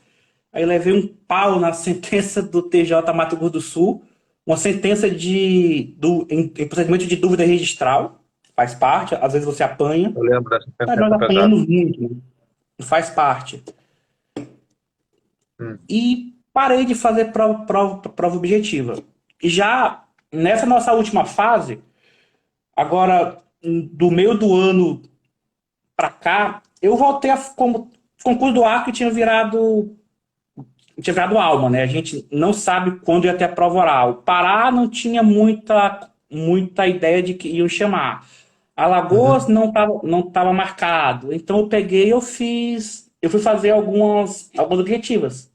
Aí levei um pau na sentença do TJ Mato Grosso do Sul, uma sentença em procedimento de dúvida registral, faz parte, às vezes você apanha, Eu lembro dessa mas nós sentença pesada. apanhamos muito, né? Faz parte. Hum. E parei de fazer prova objetiva. E já nessa nossa última fase, Agora, do meio do ano pra cá, eu voltei a como concurso do Acre tinha virado alma, né? A gente não sabe quando ia ter a prova oral. Pará não tinha muita ideia de que iam chamar. Alagoas Uhum, não tava marcado. Então eu peguei, eu fui fazer algumas objetivas.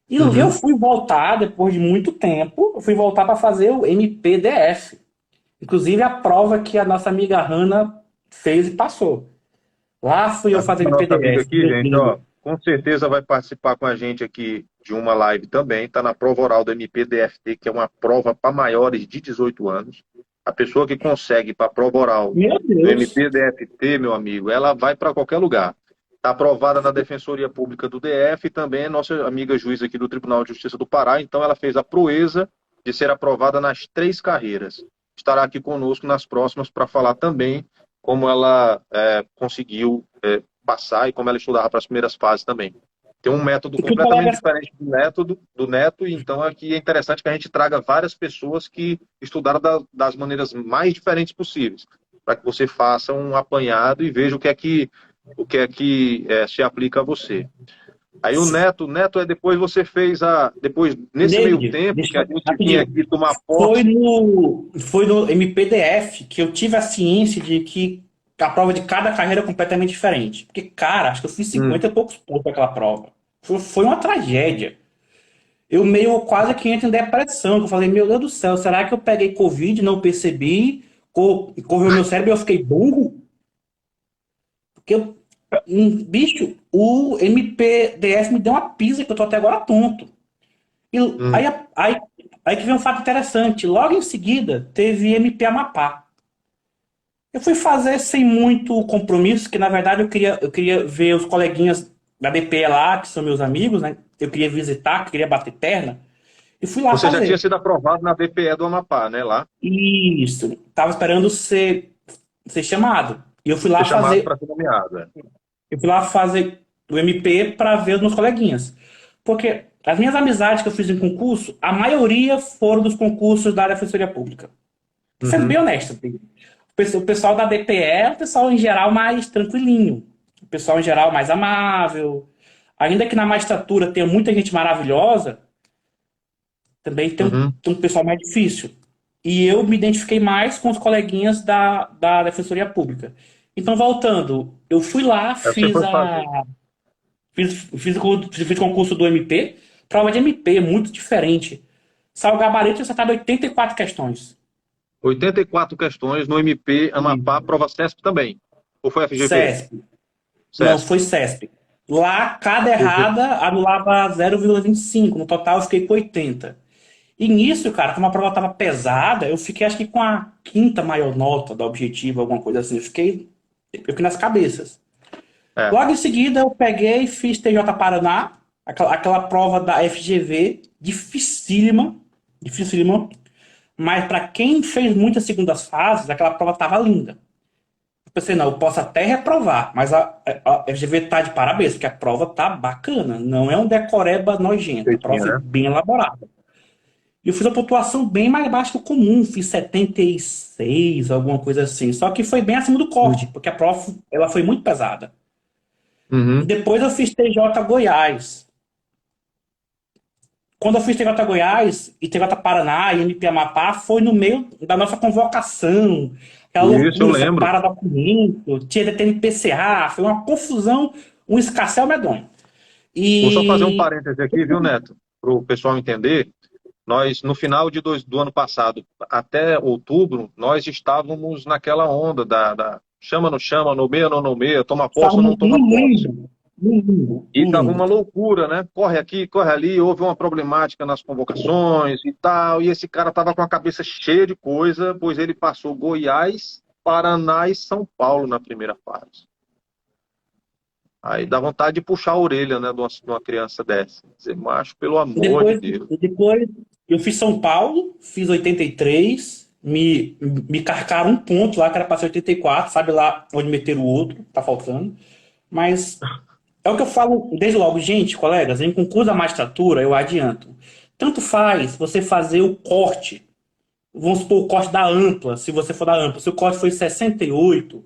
E eu uhum. fui voltar depois de muito tempo, eu fui voltar para fazer o MPDF. Inclusive a prova que a nossa amiga Hanna fez e passou. Lá fui eu fazer A nossa amiga MPDF. aqui, gente, ó, com certeza vai participar com a gente aqui de uma live também. Está na prova oral do MPDFT, que é uma prova para maiores de 18 anos. A pessoa que consegue para a prova oral Meu do Deus. MPDFT, meu amigo, ela vai para qualquer lugar. Está aprovada na Defensoria Pública do DF e também é nossa amiga juiz aqui do Tribunal de Justiça do Pará. Então, ela fez a proeza de ser aprovada nas 3 carreiras. Estará aqui conosco nas próximas para falar também como ela conseguiu passar e como ela estudava para as primeiras fases também. Tem um método O que o completamente colega diferente do Neto, e então aqui é interessante que a gente traga várias pessoas que estudaram das maneiras mais diferentes possíveis, para que você faça um apanhado e veja o que é que se aplica a você. Aí o Neto é depois você fez depois, nesse meio David, tempo deixa que a eu gente vinha rapidinho. aqui tomar Foi posse. no MPDF que eu tive a ciência de que a prova de cada carreira é completamente diferente. Porque, cara, acho que eu fiz Hum. 50 e poucos pontos naquela prova. Foi uma tragédia. Eu meio quase que entro em depressão, que eu falei, meu Deus do céu, será que eu peguei Covid, não percebi, correu meu cérebro e eu fiquei burro? Porque, bicho, o MPDF me deu uma pisa que eu tô até agora tonto. E aí, Hum. aí, aí que vem um fato interessante. Logo em seguida, teve MP Amapá. Eu fui fazer sem muito compromisso, que na verdade eu queria ver os coleguinhas da DP lá, que são meus amigos, né? Eu queria visitar, queria bater perna, e fui lá Você já tinha fazer. sido aprovado na DPE do Amapá, né, lá? Isso. Tava esperando ser chamado. E eu fui Ser lá chamado fazer, para ser nomeado. É. eu fui lá fazer o MP para ver os meus coleguinhas. Porque as minhas amizades que eu fiz em concurso, a maioria foram dos concursos da Defensoria Pública. Sendo bem Uhum, honesto, o pessoal da DPE é o pessoal em geral mais tranquilinho. O pessoal em geral mais amável. Ainda que na magistratura tenha muita gente maravilhosa, também uhum. tem um pessoal mais difícil. E eu me identifiquei mais com os coleguinhas da Defensoria Pública. Então, voltando, eu fui lá, Aí você foi fazer. fiz o concurso do MP. Prova de MP é muito diferente. Saiu o gabarito e acertado 84 questões. 84 questões no MP Amapá, E prova CESP também. Ou foi FGV? CESP. Não, CESP. foi CESP. Lá, cada errada anulava 0,25. No total, eu fiquei com 80. E nisso, cara, como a prova estava pesada, eu fiquei acho que com a quinta maior nota da objetiva, alguma coisa assim. Eu fiquei nas cabeças. É. Logo em seguida, eu peguei e fiz TJ Paraná, aquela prova da FGV, dificílima, dificílima. Mas para quem fez muitas segundas fases, aquela prova estava linda. Eu pensei, não, eu posso até reprovar, mas a FGV tá de parabéns, porque a prova tá bacana. Não é um decoreba nojento. A prova Feitinha, foi né? bem elaborada. E eu fiz a pontuação bem mais baixa que o comum, fiz 76, alguma coisa assim. Só que foi bem acima do corte, porque a prova ela foi muito pesada. E Uhum. depois eu fiz TJ Goiás. Quando eu fiz TJ Goiás e TJ Paraná e MP Amapá, foi no meio da nossa convocação. Aquela Isso, eu loucura, lembro. separa documento, tinha TNPCA, foi uma confusão, um escarcéu medonho. Vou só fazer um E parêntese aqui, viu, Neto? Para o pessoal entender. Nós, no final do ano passado, até outubro, nós estávamos naquela onda chama, não chama, nomeia, não nomeia, toma posse ou não estávamos no toma posse. limbo, no limbo, E no estava limbo. uma loucura, né? Corre aqui, corre ali, houve uma problemática nas convocações e tal. E esse cara estava com a cabeça cheia de coisa, pois ele passou Goiás, Paraná e São Paulo na primeira fase. Aí dá vontade de puxar a orelha, né, de uma criança dessa. Dizer, macho, pelo E amor de depois, Deus. e depois eu fiz São Paulo, fiz 83, me carcaram um ponto lá, que era para ser 84, sabe lá onde meter o outro, tá faltando. Mas é o que eu falo desde logo, gente, colegas, em concurso da magistratura, eu adianto. Tanto faz você fazer o corte vamos supor, o corte da ampla, se você for da ampla, se o corte foi 68,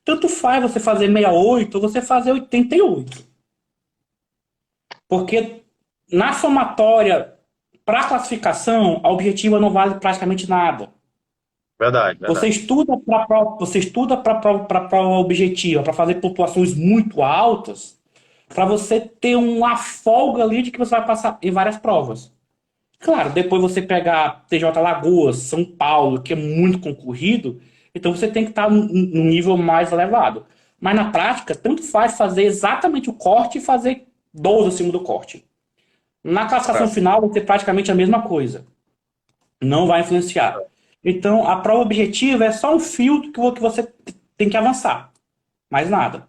tanto faz você fazer 68 ou você fazer 88. Porque na somatória, para classificação, a objetiva não vale praticamente nada. Verdade, Você verdade. estuda para você estuda para prova objetiva, para fazer pontuações muito altas, para você ter uma folga ali de que você vai passar em várias provas. Claro, depois você pegar TJ Lagoas, São Paulo, que é muito concorrido, então você tem que estar num nível mais elevado. Mas na prática, tanto faz fazer exatamente o corte e fazer 12 acima do corte. Na classificação É. final, vai ser praticamente a mesma coisa. Não vai influenciar. Então, a prova objetiva é só um filtro que você tem que avançar. Mais nada.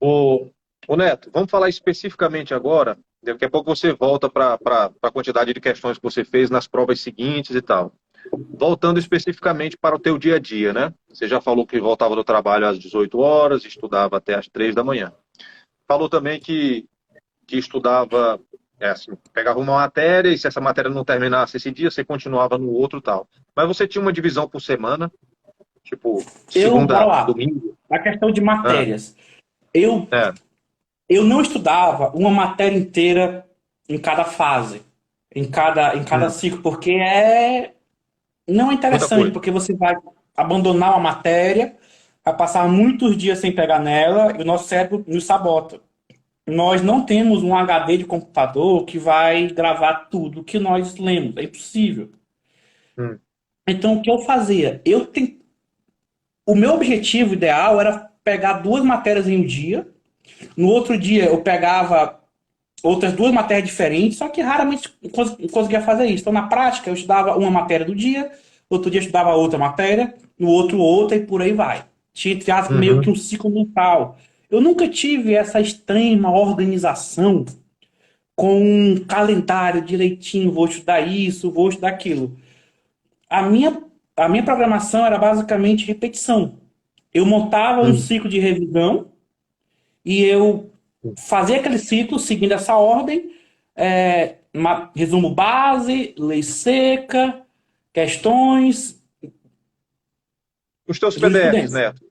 O Neto, vamos falar especificamente agora. Daqui a pouco você volta para a quantidade de questões que você fez nas provas seguintes e tal. Voltando especificamente para o teu dia a dia, né? Você já falou que voltava do trabalho às 18 horas, estudava até às 3 da manhã. Falou também que estudava, assim, pegava uma matéria e se essa matéria não terminasse esse dia, você continuava no outro e tal. Mas você tinha uma divisão por semana, tipo, Bora segunda, lá. domingo? A questão de Ah, matérias. Eu, é. eu não estudava uma matéria inteira em cada fase, em cada Hum, ciclo, porque não é muita interessante, coisa. porque você vai abandonar uma matéria, vai passar muitos dias sem pegar nela e o nosso cérebro nos sabota. Nós não temos um HD de computador que vai gravar tudo que nós lemos. É impossível. Hum, Então, o que eu fazia? O meu objetivo ideal era pegar duas matérias em um dia. No outro dia, eu pegava outras duas matérias diferentes, só que raramente conseguia fazer isso. Então, na prática, eu estudava uma matéria do dia, outro dia eu estudava outra matéria, no outro outra e por aí vai. Tinha, entre aspas, meio que uhum. um ciclo mental. Eu nunca tive essa extrema organização com um calendário direitinho, vou estudar isso, vou estudar aquilo. A minha, a minha programação era basicamente repetição. Eu montava um Hum. ciclo de revisão e eu fazia aquele ciclo seguindo essa ordem, resumo base, lei seca, questões, Os teus PDFs, jurisprudência. Neto,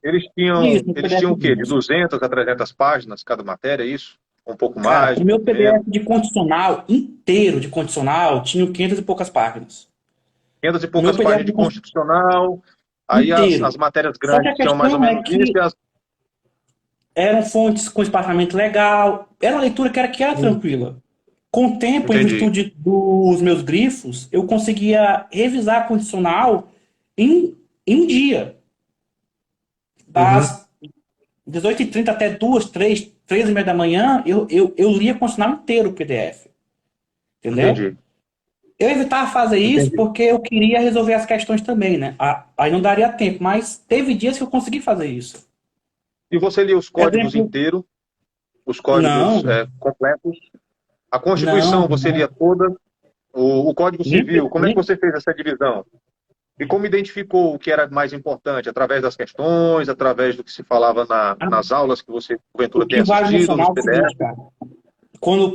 Isso, no eles tinham o quê? De PDF. 200 a 300 páginas cada matéria, é isso? Um pouco Cara, mais, o um meu pouco menos. PDF de condicional, inteiro de condicional, tinha 500 e poucas páginas. 500 e O meu poucas PDF páginas de de constitucional, aí as inteiro. matérias Só que grandes a tinham mais ou questão é menos isso, e que eram fontes com espaçamento legal, era uma leitura que era Hum. tranquila. Com o tempo, em Entendi. virtude dos meus grifos, eu conseguia revisar a condicional em um dia. Uhum. Das 18h30 até 2, 3, 3h30 da manhã, eu lia a condicional inteiro o PDF. Entendeu? Entendi. Eu evitava fazer isso Entendi. porque eu queria resolver as questões também, né? Aí não daria tempo, mas teve dias que eu consegui fazer isso. E você lia os códigos Exemplo, inteiros, os códigos não, completos? A Constituição não, você lia não. toda? O Código Nem, Civil, como é que nem, você fez essa divisão? E como identificou o que era mais importante? Através das questões, através do que se falava nas aulas que você, o porventura, tem que vale assistido, nos mencionar é o seguinte, PDF? cara.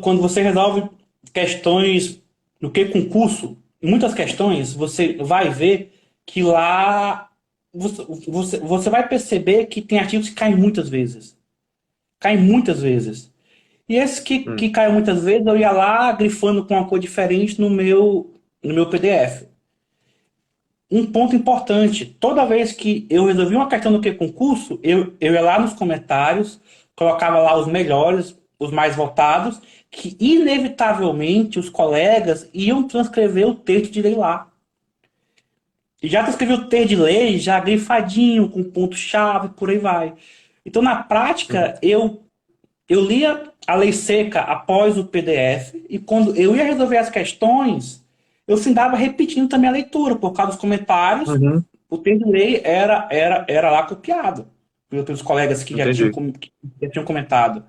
Quando você resolve questões no que concurso, muitas questões, você vai ver que lá você vai perceber que tem artigos que caem muitas vezes. Caem muitas vezes. E esse que Hum, caiu muitas vezes, eu ia lá grifando com uma cor diferente no meu PDF. Um ponto importante, toda vez que eu resolvi uma questão do que concurso, eu ia lá nos comentários, colocava lá os melhores, os mais votados, que inevitavelmente os colegas iam transcrever o texto de lei lá. E já transcrevi o texto de lei, já grifadinho, com ponto-chave, por aí vai. Então, na hum, prática, eu lia a lei seca após o PDF e quando eu ia resolver as questões, eu findava repetindo também a leitura, por causa dos comentários, uhum. o texto de lei era lá copiado pelos colegas que já tinham, Entendi. que já tinham comentado.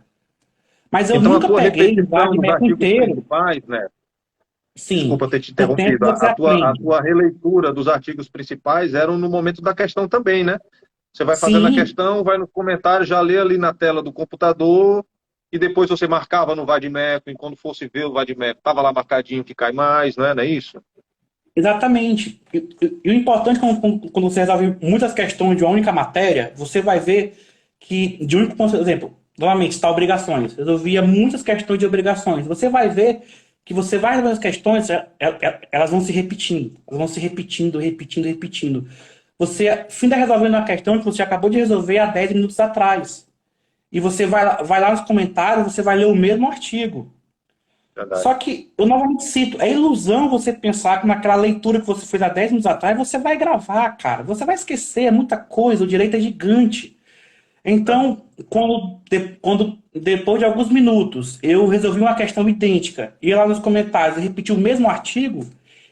Mas eu Então, a nunca tua peguei já repetição de dos método artigos inteiro. principais, né? Sim, Desculpa ter te com o tempo interrompido. você A aprende. tua releitura dos artigos principais eram no momento da questão também, né? Você vai fazendo a Sim, questão, vai no comentário, já lê ali na tela do computador e depois você marcava no vadimeco, e quando fosse ver o vadimeco, estava lá marcadinho que cai mais, não é isso? Exatamente. E o importante, quando você resolve muitas questões de uma única matéria, você vai ver que, de um único ponto, por exemplo, novamente, está obrigações. Resolvia muitas questões de obrigações. Você vai ver que você vai resolver as questões, elas vão se repetindo. Elas vão se repetindo, repetindo, repetindo. Você finda resolvendo uma questão que você acabou de resolver há 10 minutos atrás. E você vai lá nos comentários, você vai ler o mesmo artigo. Verdade. Só que, eu novamente cito, é ilusão você pensar que naquela leitura que você fez há 10 minutos atrás, você vai gravar, cara. Você vai esquecer, é muita coisa, o direito é gigante. Então, quando depois de alguns minutos eu resolvi uma questão idêntica, ia lá nos comentários e repetir o mesmo artigo,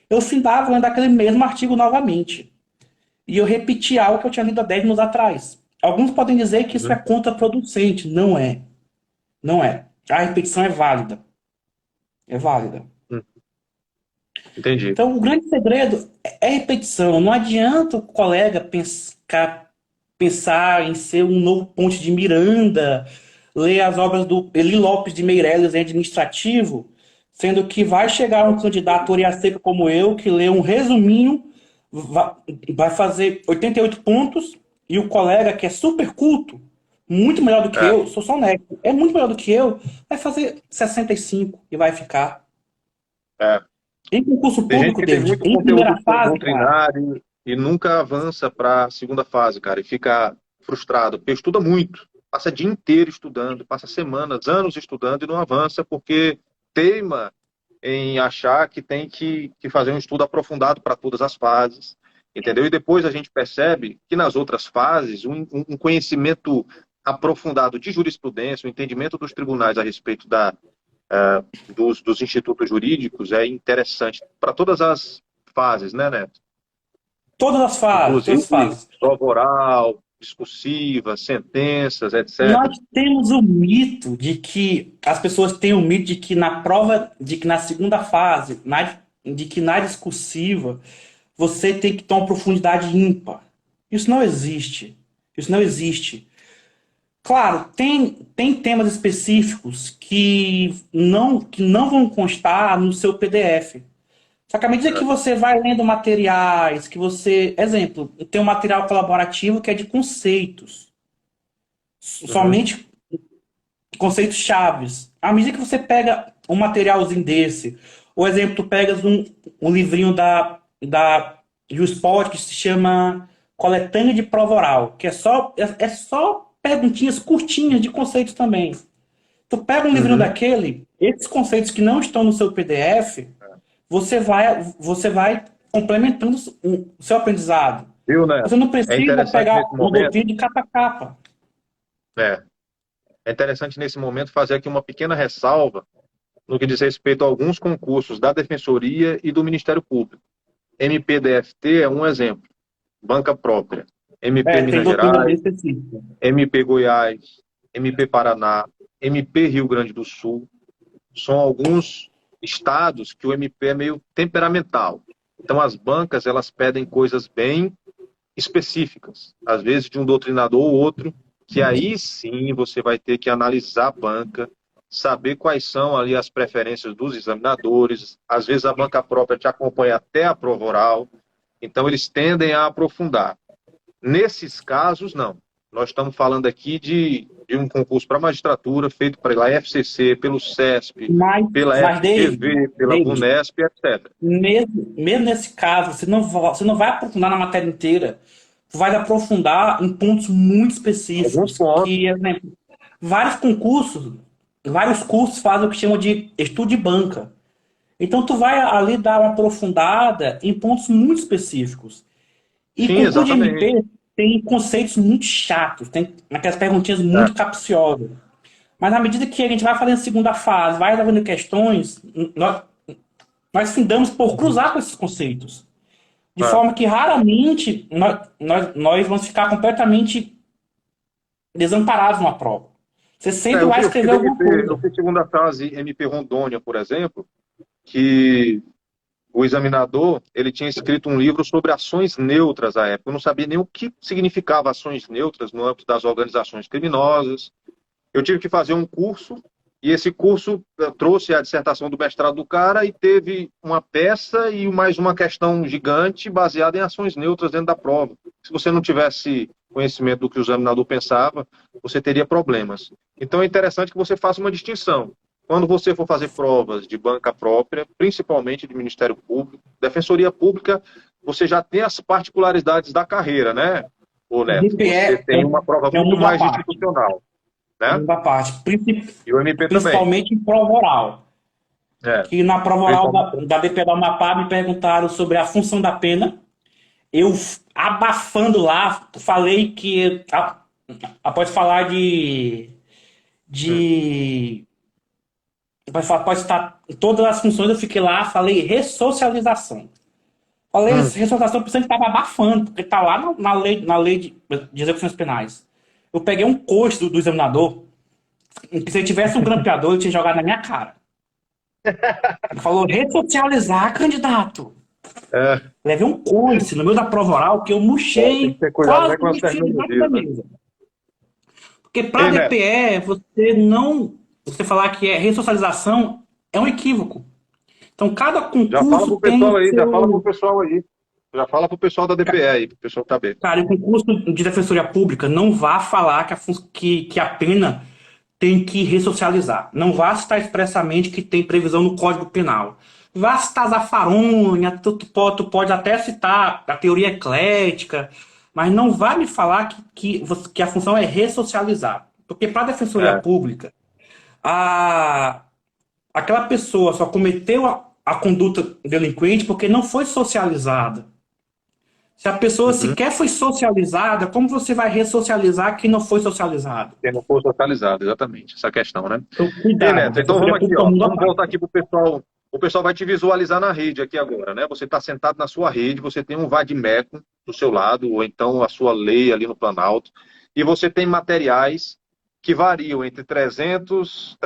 eu findava lendo aquele mesmo artigo novamente. E eu repeti algo que eu tinha lido há 10 minutos atrás. Alguns podem dizer que isso é Uhum. contraproducente. Não é. Não é. A repetição é válida. É válida. Uhum. Entendi. Então, o grande segredo é repetição. Não adianta o colega pensar em ser um novo Ponte de Miranda, ler as obras do Eli Lopes de Meireles em administrativo, sendo que vai chegar um candidato orelha seca como eu, que lê um resuminho, vai fazer 88 pontos, e o colega que é super culto, muito melhor do que É, eu, sou só honesto, é muito melhor do que eu, vai fazer 65 e vai ficar. é. Em concurso Tem gente público, que tem David, muito em conteúdo primeira fase, cara, doutrinário e nunca avança para a segunda fase, cara, e fica frustrado, porque estuda muito, passa o dia inteiro estudando, passa semanas, anos estudando e não avança porque teima em achar que tem que fazer um estudo aprofundado para todas as fases, entendeu? E depois a gente percebe que nas outras fases, um conhecimento aprofundado de jurisprudência, o entendimento dos tribunais a respeito dos institutos jurídicos é interessante para todas as fases, né, Neto? todas Inclusive as fases. prova oral, discursiva, sentenças, Nós etc. temos o mito de que as pessoas têm o mito de que na prova, de que na segunda fase, de que na discursiva, você tem que ter uma profundidade ímpar. Isso não existe. Isso não existe. Claro, tem temas específicos que não vão constar no seu PDF. Só que à medida que você vai lendo materiais, que você. Exemplo, tem um material colaborativo que é de conceitos. Uhum. Somente conceitos chaves. À medida que você pega um materialzinho desse, ou exemplo, tu pegas um livrinho da Juspod que se chama Coletânea de Prova Oral, que é só perguntinhas curtinhas de conceitos também. Tu pega um livrinho Uhum. daquele, esses conceitos que não estão no seu PDF, você vai complementando o seu aprendizado. Viu, Você Neto? não É precisa interessante pegar nesse uma momento, doutrina de capa a capa. é, é interessante nesse momento fazer aqui uma pequena ressalva no que diz respeito a alguns concursos da Defensoria e do Ministério Público. MPDFT é um exemplo, banca própria. MP É, tem Minas doutrina bem Gerais, específica. MP Goiás, MP Paraná, MP Rio Grande do Sul. São alguns estados que o MP é meio temperamental. Então, as bancas, elas pedem coisas bem específicas, às vezes de um doutrinador ou outro, que aí sim você vai ter que analisar a banca, saber quais são ali as preferências dos examinadores, às vezes a banca própria te acompanha até a prova oral, então eles tendem a aprofundar. Nesses casos, não. Nós estamos falando aqui de um concurso para magistratura feito pela FCC, pelo CESP, Mas, pela mas David, FGV, pela David, VUNESP, etc. mesmo nesse caso, você não vai aprofundar na matéria inteira. Você vai aprofundar em pontos muito Alguns específicos. pontos, Que, exemplo, vários concursos, vários cursos fazem o que chamam de estudo de banca. Então, tu vai ali dar uma aprofundada em pontos muito específicos. E sim, concurso de exatamente. MP tem conceitos muito chatos, tem aquelas perguntinhas É, muito capciosas. Mas à medida que a gente vai fazendo a segunda fase, vai resolvendo questões, nós findamos por cruzar com esses conceitos. De é. forma que raramente nós vamos ficar completamente desamparados numa prova. Você sempre vai Eu fiz escrever alguma MP, eu coisa. fiz segunda fase MP Rondônia, por exemplo, que o examinador ele tinha escrito um livro sobre ações neutras à época. Eu não sabia nem o que significava ações neutras no âmbito das organizações criminosas. Eu tive que fazer um curso E esse curso trouxe a dissertação do mestrado do cara e teve uma peça e mais uma questão gigante baseada em ações neutras dentro da prova. Se você não tivesse conhecimento do que o examinador pensava, você teria problemas. Então é interessante que você faça uma distinção. Quando você for fazer provas de banca própria, principalmente de Ministério Público, Defensoria Pública, você já tem as particularidades da carreira, né, ô O Neto? DPE Você tem uma prova é um muito mundo à mais parte. institucional, É um né? mundo à parte. E o MP também. Principalmente em prova oral. É, Que na prova oral principalmente. da DPE da Amapá me perguntaram sobre a função da pena. Eu, abafando lá, falei que, após falar Hum, de pode estar em todas as funções, eu fiquei lá, falei ressocialização. Falei hum. ressocialização, porque você estava abafando, porque está lá na lei de execuções penais. Eu peguei um coice do examinador, que se ele tivesse um grampeador, ele tinha jogado na minha cara. Ele falou, ressocializar, candidato. É, Levei um coice no meio da prova oral que eu tem que murchei, ter cuidado quase né, com as me enfiei debaixo da terminologias, né? mesa. Porque para Ei, Neto, DPE, você não. Você falar que é ressocialização é um equívoco. Então, cada já fala concurso pro tem pessoal o aí, já fala pro seu. pessoal aí. Já fala pro pessoal da DPE aí, pro pessoal saber. Cara, o concurso de defensoria pública não vá falar que a pena tem que ressocializar. Não vá citar expressamente que tem previsão no Código Penal. Vá citar Zaffaroni, tu pode até citar a teoria eclética, mas não vá me falar que a função é ressocializar. Porque para a defensoria É. pública, a, aquela pessoa só cometeu a conduta delinquente porque não foi socializada. Se a pessoa Uhum. sequer foi socializada, como você vai ressocializar quem não foi socializado? Quem não for socializado, exatamente, essa questão, né? Então, Ei, cuidado, Neto, então defensoria vamos aqui, pública é um ó. mundo à Vamos parte. voltar aqui pro pessoal. O pessoal vai te visualizar na rede aqui agora, né? Você está sentado na sua rede, você tem um vadimeco do seu lado, ou então a sua lei ali no Planalto, e você tem materiais que variam entre 300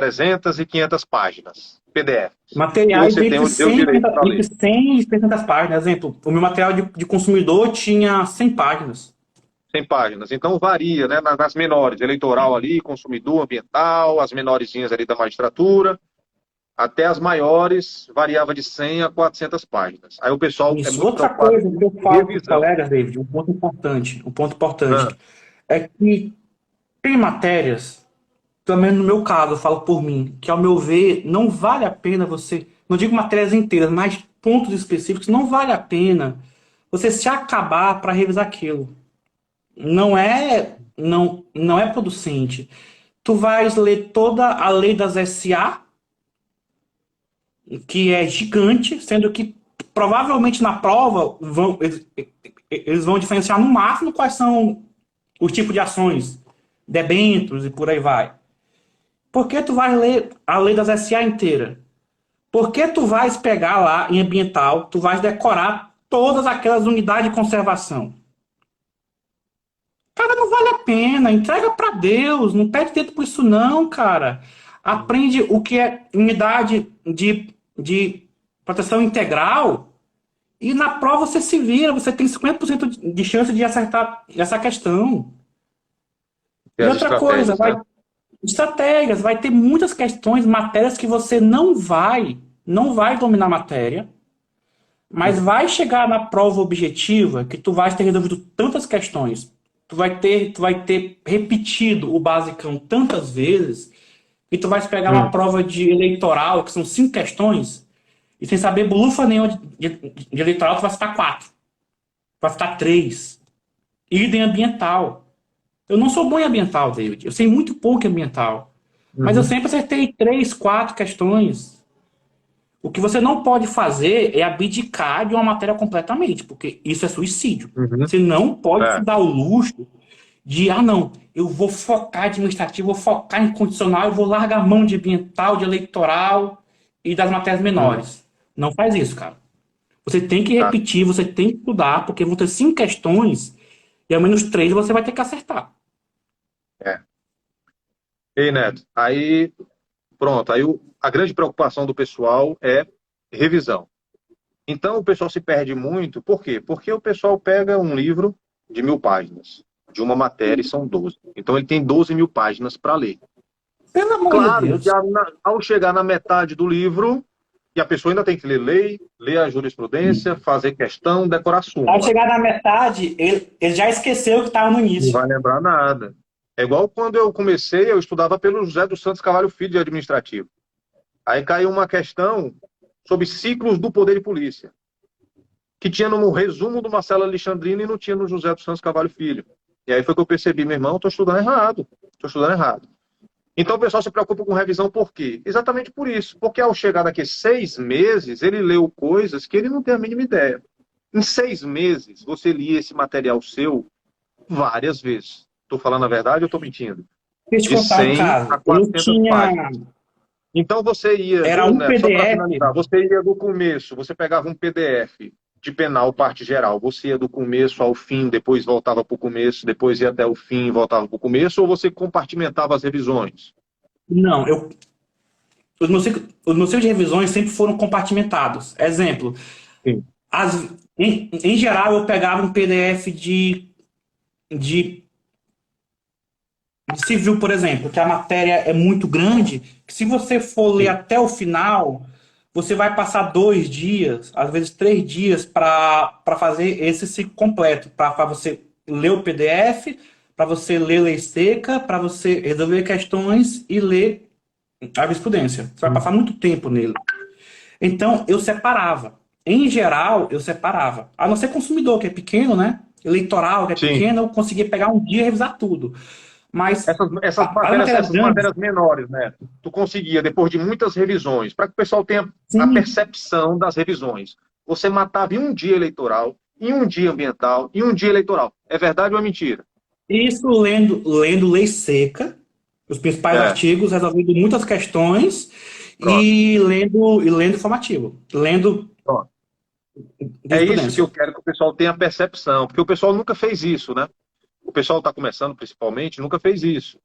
e 500 páginas, PDFs, que Materiais você tem entre o seu 100, direito para entre ler. 100 e 300 páginas. Exemplo, o meu material de consumidor tinha 100 páginas. 100 páginas. Então varia, né? Nas menores, eleitoral ali, consumidor, ambiental, as menorzinhas ali da magistratura, até as maiores variava de 100 a 400 páginas. Aí o pessoal é Isso. muito Outra preocupado coisa que com eu falo para os revisão. colegas, David, um ponto importante, Ah, é que tem matérias, pelo menos no meu caso, eu falo por mim, que ao meu ver não vale a pena você, não digo matérias inteiras, mas pontos específicos, não vale a pena você se acabar para revisar aquilo. Não é producente. Tu vais ler toda a lei das SA, que é gigante, sendo que provavelmente na prova eles vão diferenciar no máximo quais são os tipos de ações, debêntures e por aí vai. Por que tu vais ler a lei das SA inteira? Por que tu vais pegar lá em ambiental, tu vais decorar todas aquelas unidades de conservação? Cara, não vale a pena. Entrega pra Deus. Não perde tempo por isso, não, cara. Aprende o que é unidade de proteção integral. E na prova você se vira. Você tem 50% de chance de acertar essa questão. e E as outra coisa, estratégias, né? estratégias. Vai ter muitas questões, matérias que você não vai dominar a matéria. Mas vai chegar na prova objetiva que tu vais ter resolvido tantas questões, tu vai ter repetido o basicão tantas vezes, e tu vais pegar uma Hum, prova de eleitoral, que são 5 questões, e sem saber blufa nenhuma de eleitoral, tu vai citar 4, vai citar 3. Idem ambiental. Eu não sou bom em ambiental, David. Eu sei muito pouco em ambiental. Mas eu uhum, sempre acertei 3, 4 questões. O que você não pode fazer é abdicar de uma matéria completamente, porque isso é suicídio. uhum. Você não pode se É, dar o luxo de, não, eu vou focar em administrativo, vou focar em condicional, eu vou largar a mão de ambiental, de eleitoral e das matérias hum, menores. Não faz isso, cara. Você tem que tá, repetir, você tem que estudar, porque vão ter 5 questões e ao menos 3 você vai ter que acertar. é. Ei, Neto, aí, pronto, aí a grande preocupação do pessoal é revisão. Então o pessoal se perde muito, por quê? Porque o pessoal pega um livro de 1.000 páginas, de uma matéria e são 12. Então ele tem 12.000 páginas para ler. Pelo amor de Claro que Deus. ao chegar na metade do livro, e a pessoa ainda tem que ler lei, ler a jurisprudência, fazer questão, decorar Ao súmula. chegar na metade, ele já esqueceu que estava no Não início. vai lembrar nada. É igual quando eu comecei, eu estudava pelo José dos Santos Carvalho Filho de Administrativo. Aí caiu uma questão sobre ciclos do poder de polícia, que tinha no resumo do Marcelo Alexandrino e não tinha no José dos Santos Carvalho Filho. E aí foi que eu percebi, meu irmão, estou estudando errado. Estou estudando errado. Então o pessoal se preocupa com revisão por quê? Exatamente por isso. Porque ao chegar daqui a 6 meses, ele leu coisas que ele não tem a mínima ideia. Em 6 meses, você lia esse material seu várias vezes. Estou falando a verdade ou estou mentindo? Deixa eu te De contar um 100 a caso. Eu 400 tinha. páginas. Então você ia, Era viu, um Neto? Só para finalizar, PDF. você ia do começo, você pegava um PDF de penal, parte geral, você ia do começo ao fim, depois voltava para o começo, depois ia até o fim e voltava para o começo, ou você compartimentava as revisões? Não, os meus ciclos de revisões sempre foram compartimentados. Exemplo, Sim. em geral, eu pegava um PDF de civil, por exemplo, que a matéria é muito grande, que se você for ler Sim. até o final, você vai passar 2 dias, às vezes 3 dias, para fazer esse ciclo completo, para você ler o PDF, para você ler lei seca, para você resolver questões e ler a jurisprudência. Você vai passar muito tempo nele. Então, eu separava. Em geral, eu separava. A não ser consumidor, que é pequeno, né? Eleitoral, que é Sim. pequeno, eu conseguia pegar um dia e revisar tudo. Mas as matérias Essas grandes, matérias menores, né? Tu conseguia, depois de muitas revisões, para que o pessoal tenha a sim, percepção das revisões. Você matava em um dia eleitoral, em um dia ambiental, em um dia eleitoral. É verdade ou é mentira? isso lendo lei seca, os principais É, artigos, resolvendo muitas questões pronto, e lendo informativo, lendo pronto. É isso que jurisprudência. eu quero que o pessoal tenha percepção, porque o pessoal nunca fez isso, né? O pessoal está começando, principalmente, nunca fez isso.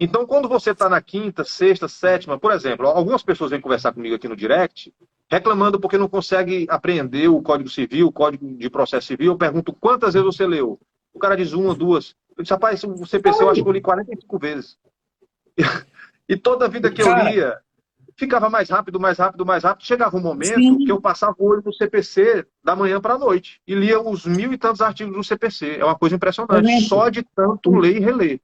Então, quando você está na quinta, sexta, sétima, por exemplo, algumas pessoas vêm conversar comigo aqui no direct, reclamando porque não consegue apreender o Código Civil, o Código de Processo Civil. Eu pergunto quantas vezes você leu. O cara diz uma, duas. Eu disse, rapaz, o CPC eu acho que eu li 45 vezes. E toda a vida que eu Cara, lia, ficava mais rápido, mais rápido, mais rápido. Chegava um momento que eu sim, passava o olho no CPC da manhã para a noite e lia os mil e tantos artigos do CPC. É uma coisa impressionante, exemplo, só de tanto o, ler e reler.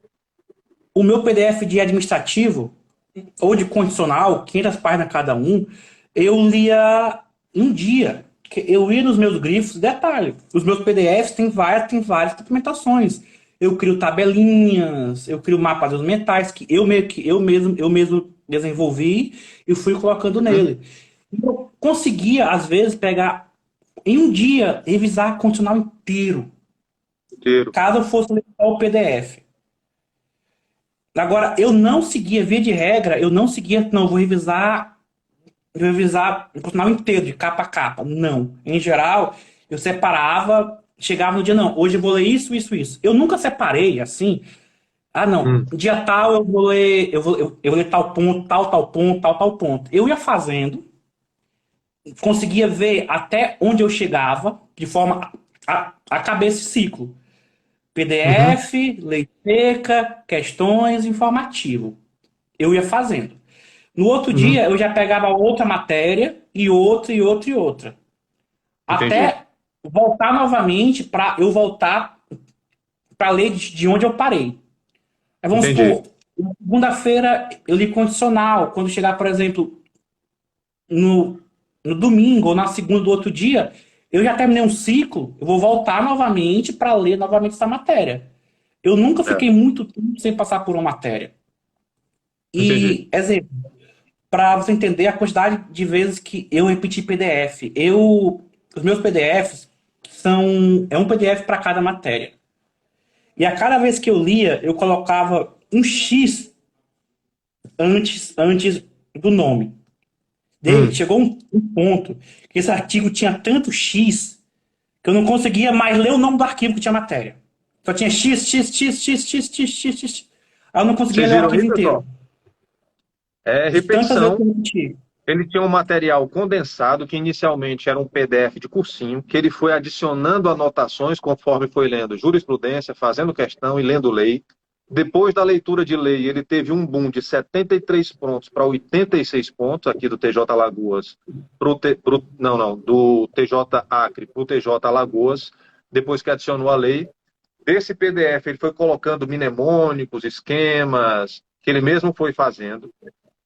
o meu PDF de administrativo ou de condicional, 500 páginas cada um, eu lia um dia. Eu ia nos meus grifos, detalhe, os meus PDFs têm várias documentações. Eu crio tabelinhas, eu crio mapas dos metais que eu mesmo desenvolvi e fui colocando Uhum. nele. Eu conseguia, às vezes, pegar em um dia, revisar o condicional inteiro, Inteiro. caso eu fosse ler só o PDF. Agora, eu não seguia, via de regra, eu não seguia, não, vou revisar o jornal inteiro, de capa a capa. Não. Em geral, eu separava, chegava no dia, não, hoje eu vou ler isso, isso, isso. Eu nunca separei assim, ah, não, Hum. dia tal eu vou ler, eu vou ler tal ponto, tal ponto, tal ponto. Eu ia fazendo, conseguia ver até onde eu chegava, de forma a caber esse ciclo. Uhum. PDF, lei seca, questões, informativo. Eu ia fazendo. No outro Uhum. dia, eu já pegava outra matéria e outra e outra e outra. Entendi. Até voltar novamente para eu voltar para ler de onde eu parei. Aí vamos Entendi. supor, segunda-feira eu li condicional. Quando chegar, por exemplo, no, no domingo ou na segunda do outro dia, eu já terminei um ciclo, eu vou voltar novamente para ler novamente essa matéria. Eu nunca É, fiquei muito tempo sem passar por uma matéria. entendi. E, exemplo, para você entender a quantidade de vezes que eu repeti PDF. Os meus PDFs é um PDF para cada matéria. E a cada vez que eu lia, eu colocava um X antes do nome. Hum. Chegou um ponto que esse artigo tinha tanto X que eu não conseguia mais ler o nome do arquivo que tinha matéria. Só tinha X, X, X, X, X, X, X, X. Aí eu não conseguia Vocês ler o viram aí, arquivo inteiro. pessoal? É De tantas vezes que repetição. eu repeti. Ele tinha um material condensado que inicialmente era um PDF de cursinho, que ele foi adicionando anotações conforme foi lendo jurisprudência, fazendo questão e lendo lei. Depois da leitura de lei, ele teve um boom de 73 pontos para 86 pontos aqui do TJ Alagoas, do TJ Acre para o TJ Alagoas, depois que adicionou a lei. Desse PDF, ele foi colocando mnemônicos, esquemas, que ele mesmo foi fazendo.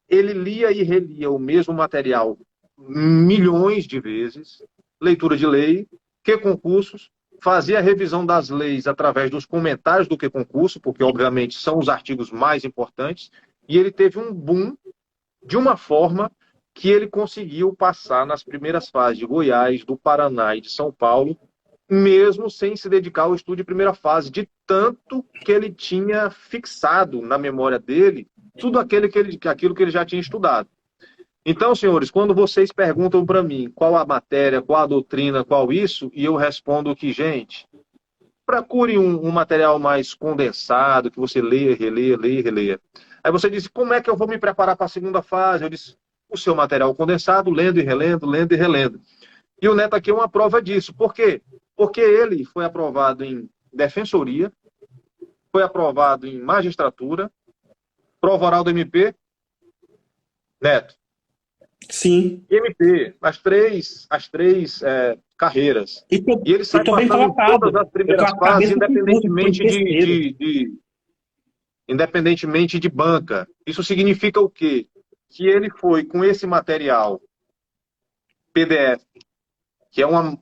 Ele lia e relia o mesmo material milhões de vezes, leitura de lei, que concursos, fazia a revisão das leis através dos comentários do que concurso, porque obviamente são os artigos mais importantes, e ele teve um boom de uma forma que ele conseguiu passar nas primeiras fases de Goiás, do Paraná e de São Paulo, mesmo sem se dedicar ao estudo de primeira fase, de tanto que ele tinha fixado na memória dele tudo aquilo que ele já tinha estudado. Então, senhores, quando vocês perguntam para mim qual a matéria, qual a doutrina, qual isso, e eu respondo que, gente, procure um material mais condensado, que você leia, releia, leia e releia. Aí você diz, como é que eu vou me preparar para a segunda fase? Eu disse, o seu material condensado, lendo e relendo, lendo e relendo. E o Neto aqui é uma prova disso. Por quê? Porque ele foi aprovado em defensoria, foi aprovado em magistratura, prova oral do MP, Neto. Sim. MP, as três carreiras. E E ele sai bem passando em todas as Eu tô primeiras a fases, cabeça com tudo, tô besteira. independentemente de banca. Isso significa o quê? Que ele foi com esse material PDF, que é um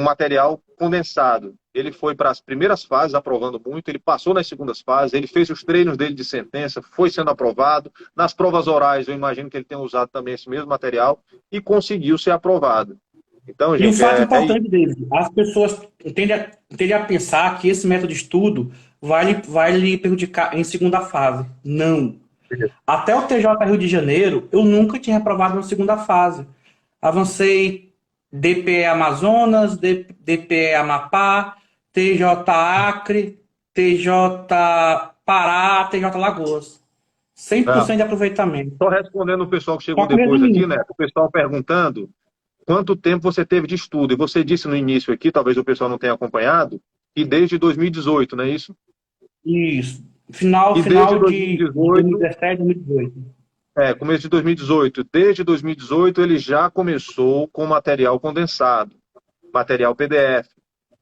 material condensado. Ele foi para as primeiras fases, aprovando muito, ele passou nas segundas fases, ele fez os treinos dele de sentença, foi sendo aprovado. Nas provas orais, eu imagino que ele tenha usado também esse mesmo material e conseguiu ser aprovado. Então, E um gente, fato importante deles, as pessoas tendem a pensar que esse método de estudo vai lhe prejudicar em segunda fase. Não. Até o TJ Rio de Janeiro, eu nunca tinha reprovado na segunda fase. Avancei DPE Amazonas, DPE Amapá, TJ Acre, TJ Pará, TJ Lagoas. Ah, 100% de aproveitamento. só respondendo o pessoal que chegou Só que depois aqui, resumindo, né? O pessoal perguntando quanto tempo você teve de estudo. E você disse no início aqui, talvez o pessoal não tenha acompanhado, que desde 2018, não é isso? isso. E desde Final de 2018, 2017, 2018. começo de 2018, desde 2018 ele já começou com material condensado, material PDF.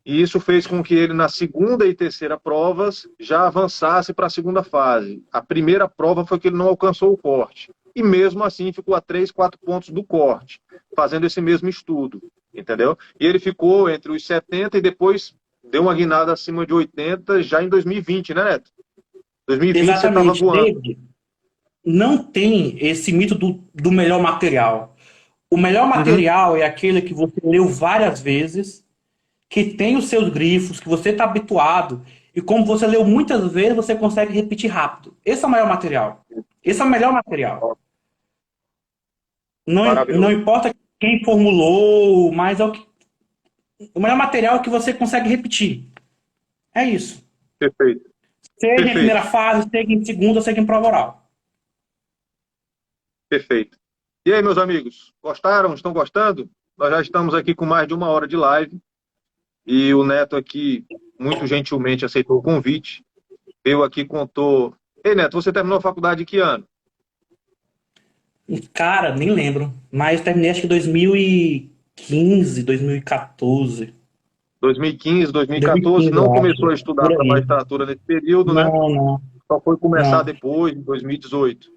E isso fez com que ele, na segunda e terceira provas, já avançasse para a segunda fase. A primeira prova foi que ele não alcançou o corte. E mesmo assim ficou a 3, 4 pontos do corte, fazendo esse mesmo estudo. Entendeu? E ele ficou entre os 70 e depois deu uma guinada acima de 80 já em 2020, né, Neto? 2020 você estava Exatamente, voando. David. Não tem esse mito do melhor material. O melhor Uhum. material é aquele que você leu várias vezes, que tem os seus grifos, que você está habituado, e como você leu muitas vezes, você consegue repetir rápido. Esse é o melhor material. Esse é o melhor material. Não Maravilhoso. importa quem formulou, mas o melhor material é o que você consegue repetir. É isso. Perfeito. Seja em primeira Perfeito. fase, seja em segunda, seja em prova oral. Perfeito. E aí, meus amigos, gostaram? Estão gostando? Nós já estamos aqui com mais de uma hora de live e o Neto aqui muito gentilmente aceitou o convite. Eu aqui contou. Ei, Neto, você terminou a faculdade em que ano? Cara, nem lembro. Mas eu terminei acho que 2015, 2014. 2015, 2014, 2015, não eu acho. começou a estudar Por para aí. magistratura nesse período, né? Não, não, Só foi começar não. depois, em 2018.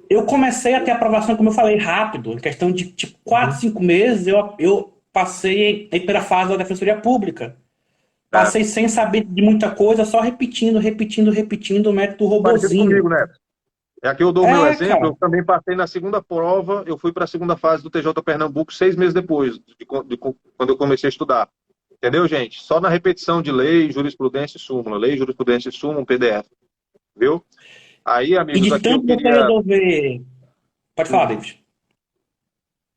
Eu comecei a ter aprovação, como eu falei, rápido. Em questão de tipo 4, Uhum. 5 meses, eu passei em primeira fase da Defensoria Pública. É, Passei sem saber de muita coisa, só repetindo, repetindo, repetindo o método parecido comigo, robozinho. Neto. É aqui eu dou o meu É, exemplo, cara. eu também passei na segunda prova, eu fui para a segunda fase do TJ Pernambuco 6 meses depois, quando eu comecei a estudar. Entendeu, gente? Só na repetição de lei, jurisprudência e súmula. Lei, jurisprudência e súmula, um PDF. Viu? Aí, E amigos, de aqui eu tanto você queria. resolver. Pode falar, David.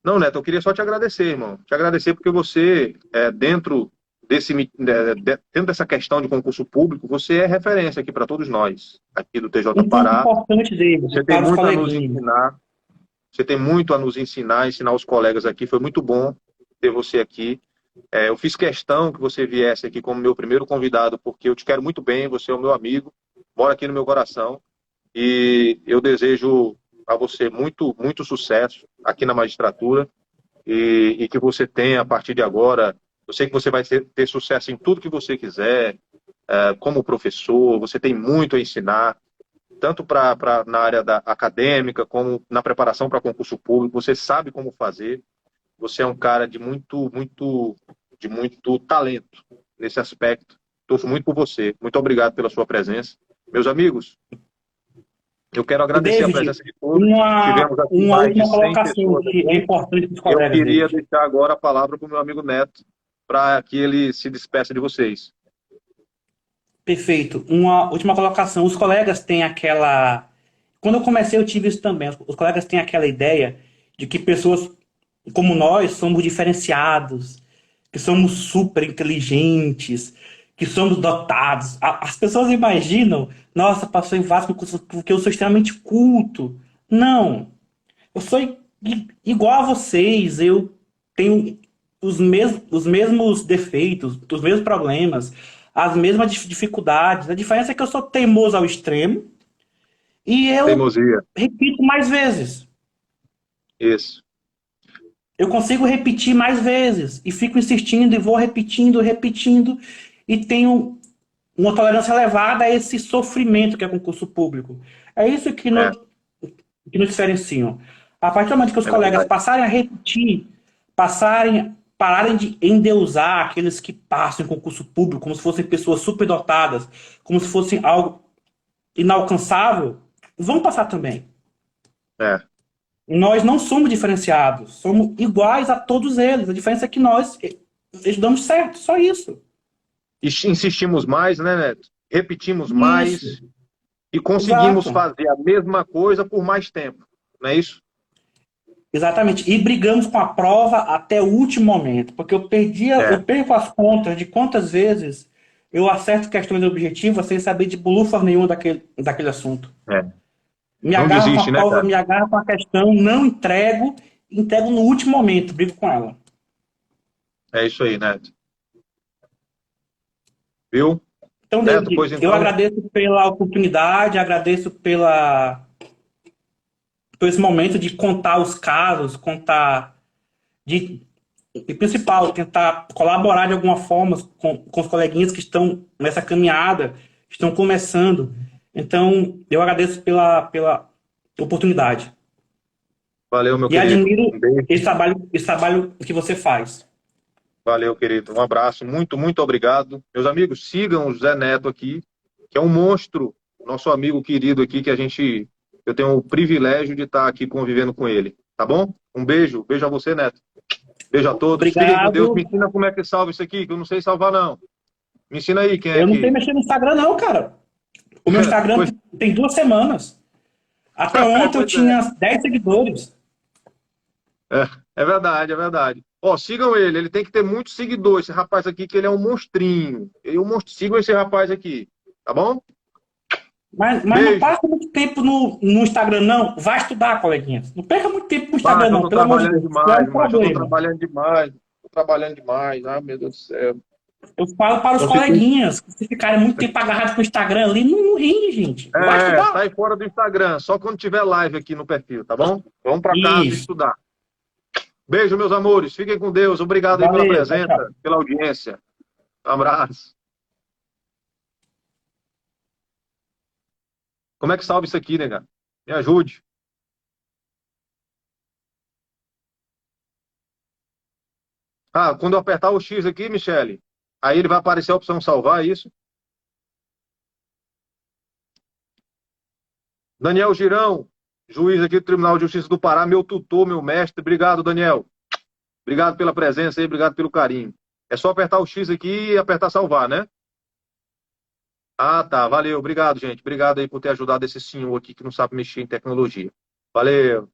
Não, Neto, eu queria só te agradecer, irmão. Te agradecer porque você, dentro dessa questão de concurso público, você é referência aqui para todos nós, aqui do TJ Um ponto Pará. importante, David, Você tem para os muito a nos coleguinhas. ensinar. Você tem muito a nos ensinar, ensinar os colegas aqui. Foi muito bom ter você aqui. Eu fiz questão que você viesse aqui como meu primeiro convidado, porque eu te quero muito bem, você é o meu amigo. mora aqui no meu coração. E eu desejo a você muito, muito sucesso aqui na magistratura e que você tenha, a partir de agora, eu sei que você vai ter sucesso em tudo que você quiser, como professor, você tem muito a ensinar, tanto na área acadêmica, como na preparação para concurso público, você sabe como fazer, você é um cara de muito talento nesse aspecto. Torço muito por você. Muito obrigado pela sua presença. Meus amigos, eu quero E, agradecer a David, presença de todos. Tivemos aqui uma mais de última 100 colocação pessoas que é aqui. importante para os Eu colegas, queria David. deixar agora a palavra para o meu amigo Neto, para que ele se despeça de vocês. Perfeito. Uma última colocação. Os colegas têm aquela. Quando eu comecei, eu tive isso também. Os colegas têm aquela ideia de que pessoas como nós somos diferenciados, que somos super inteligentes, que somos dotados. As pessoas imaginam, nossa, passou em vários concursos porque eu sou extremamente culto. Não. Eu sou igual a vocês, eu tenho os mesmos defeitos, os mesmos problemas, as mesmas dificuldades. A diferença é que eu sou teimoso ao extremo e eu Teimosia. repito mais vezes. Isso. Eu consigo repetir mais vezes e fico insistindo e vou repetindo, repetindo e tenho uma tolerância elevada a esse sofrimento que é concurso público. É isso É, que nos diferenciam. A partir do momento que os é colegas verdade. passarem a repetir, pararem de endeusar aqueles que passam em concurso público como se fossem pessoas superdotadas, como se fossem algo inalcançável, vão passar também. É. Nós não somos diferenciados, somos iguais a todos eles. A diferença é que nós estudamos certo, só isso. E insistimos mais, né, Neto? Repetimos Isso, mais e conseguimos exato. fazer a mesma coisa por mais tempo. Não é isso? Exatamente. E brigamos com a prova até o último momento, porque É, eu perco as contas de quantas vezes eu acerto questões objetivas sem saber de bolufa nenhuma daquele assunto. é. Me Não agarro com desiste, a né, prova, cara? me agarro com a questão, não entrego, entrego no último momento, brigo com ela. É isso aí, Neto. Viu? Então, Neto, David, pois eu então, agradeço pela oportunidade, agradeço por esse momento de contar os casos, de, e principal, tentar colaborar de alguma forma com os coleguinhas que estão nessa caminhada, estão começando. Então, eu agradeço pela oportunidade. valeu, meu E querido. admiro Um beijo. esse trabalho que você faz. Valeu, querido. Um abraço. Muito, muito obrigado. Meus amigos, sigam o Zé Neto aqui, que é um monstro, nosso amigo querido aqui, eu tenho o privilégio de estar aqui convivendo com ele. Tá bom? Um beijo. Beijo a você, Neto. Beijo a todos. Fiquem com Deus. Me Obrigado. ensina como é que salva isso aqui, que eu não sei salvar, não. Me ensina aí quem é Eu não tenho que. mexido no Instagram, não, cara. O meu Instagram Pois tem 2 semanas. Até ontem eu pois é. tinha 10 seguidores. É verdade, é verdade. Ó, sigam ele. Ele tem que ter muitos seguidores. Esse rapaz aqui, que ele é um monstrinho. Ele é um monstro. Sigam esse rapaz aqui. Tá bom? Mas não Beijo. passa muito tempo no Instagram, não. Vai estudar, coleguinhas. Não perca muito tempo no Pai, Instagram, eu não. tô Pelo amor de trabalhando Deus. Isso é demais, um mas eu tô problema. trabalhando demais. Tô trabalhando demais. Ai, meu Deus do céu. Eu falo para os Eu fiquei... coleguinhas que se ficarem muito tempo agarrados com o Instagram ali, não rende, gente. Vai estudar. Sai fora do Instagram, só quando tiver live aqui no perfil, tá bom? Vamos pra casa Isso. estudar. Beijo, meus amores. Fiquem com Deus. Obrigado aí pela Valeu. Tchau, presença, tchau. pela audiência. Um abraço. Como é que salva isso aqui, nega? Me ajude. Ah, quando eu apertar o X aqui, Michele, aí ele vai aparecer a opção salvar, é isso? Daniel Girão, juiz aqui do Tribunal de Justiça do Pará, meu tutor, meu mestre. Obrigado, Daniel. Obrigado pela presença aí, obrigado pelo carinho. É só apertar o X aqui e apertar salvar, né? Ah, tá. Valeu. Obrigado, gente. Obrigado aí por ter ajudado esse senhor aqui que não sabe mexer em tecnologia. Valeu.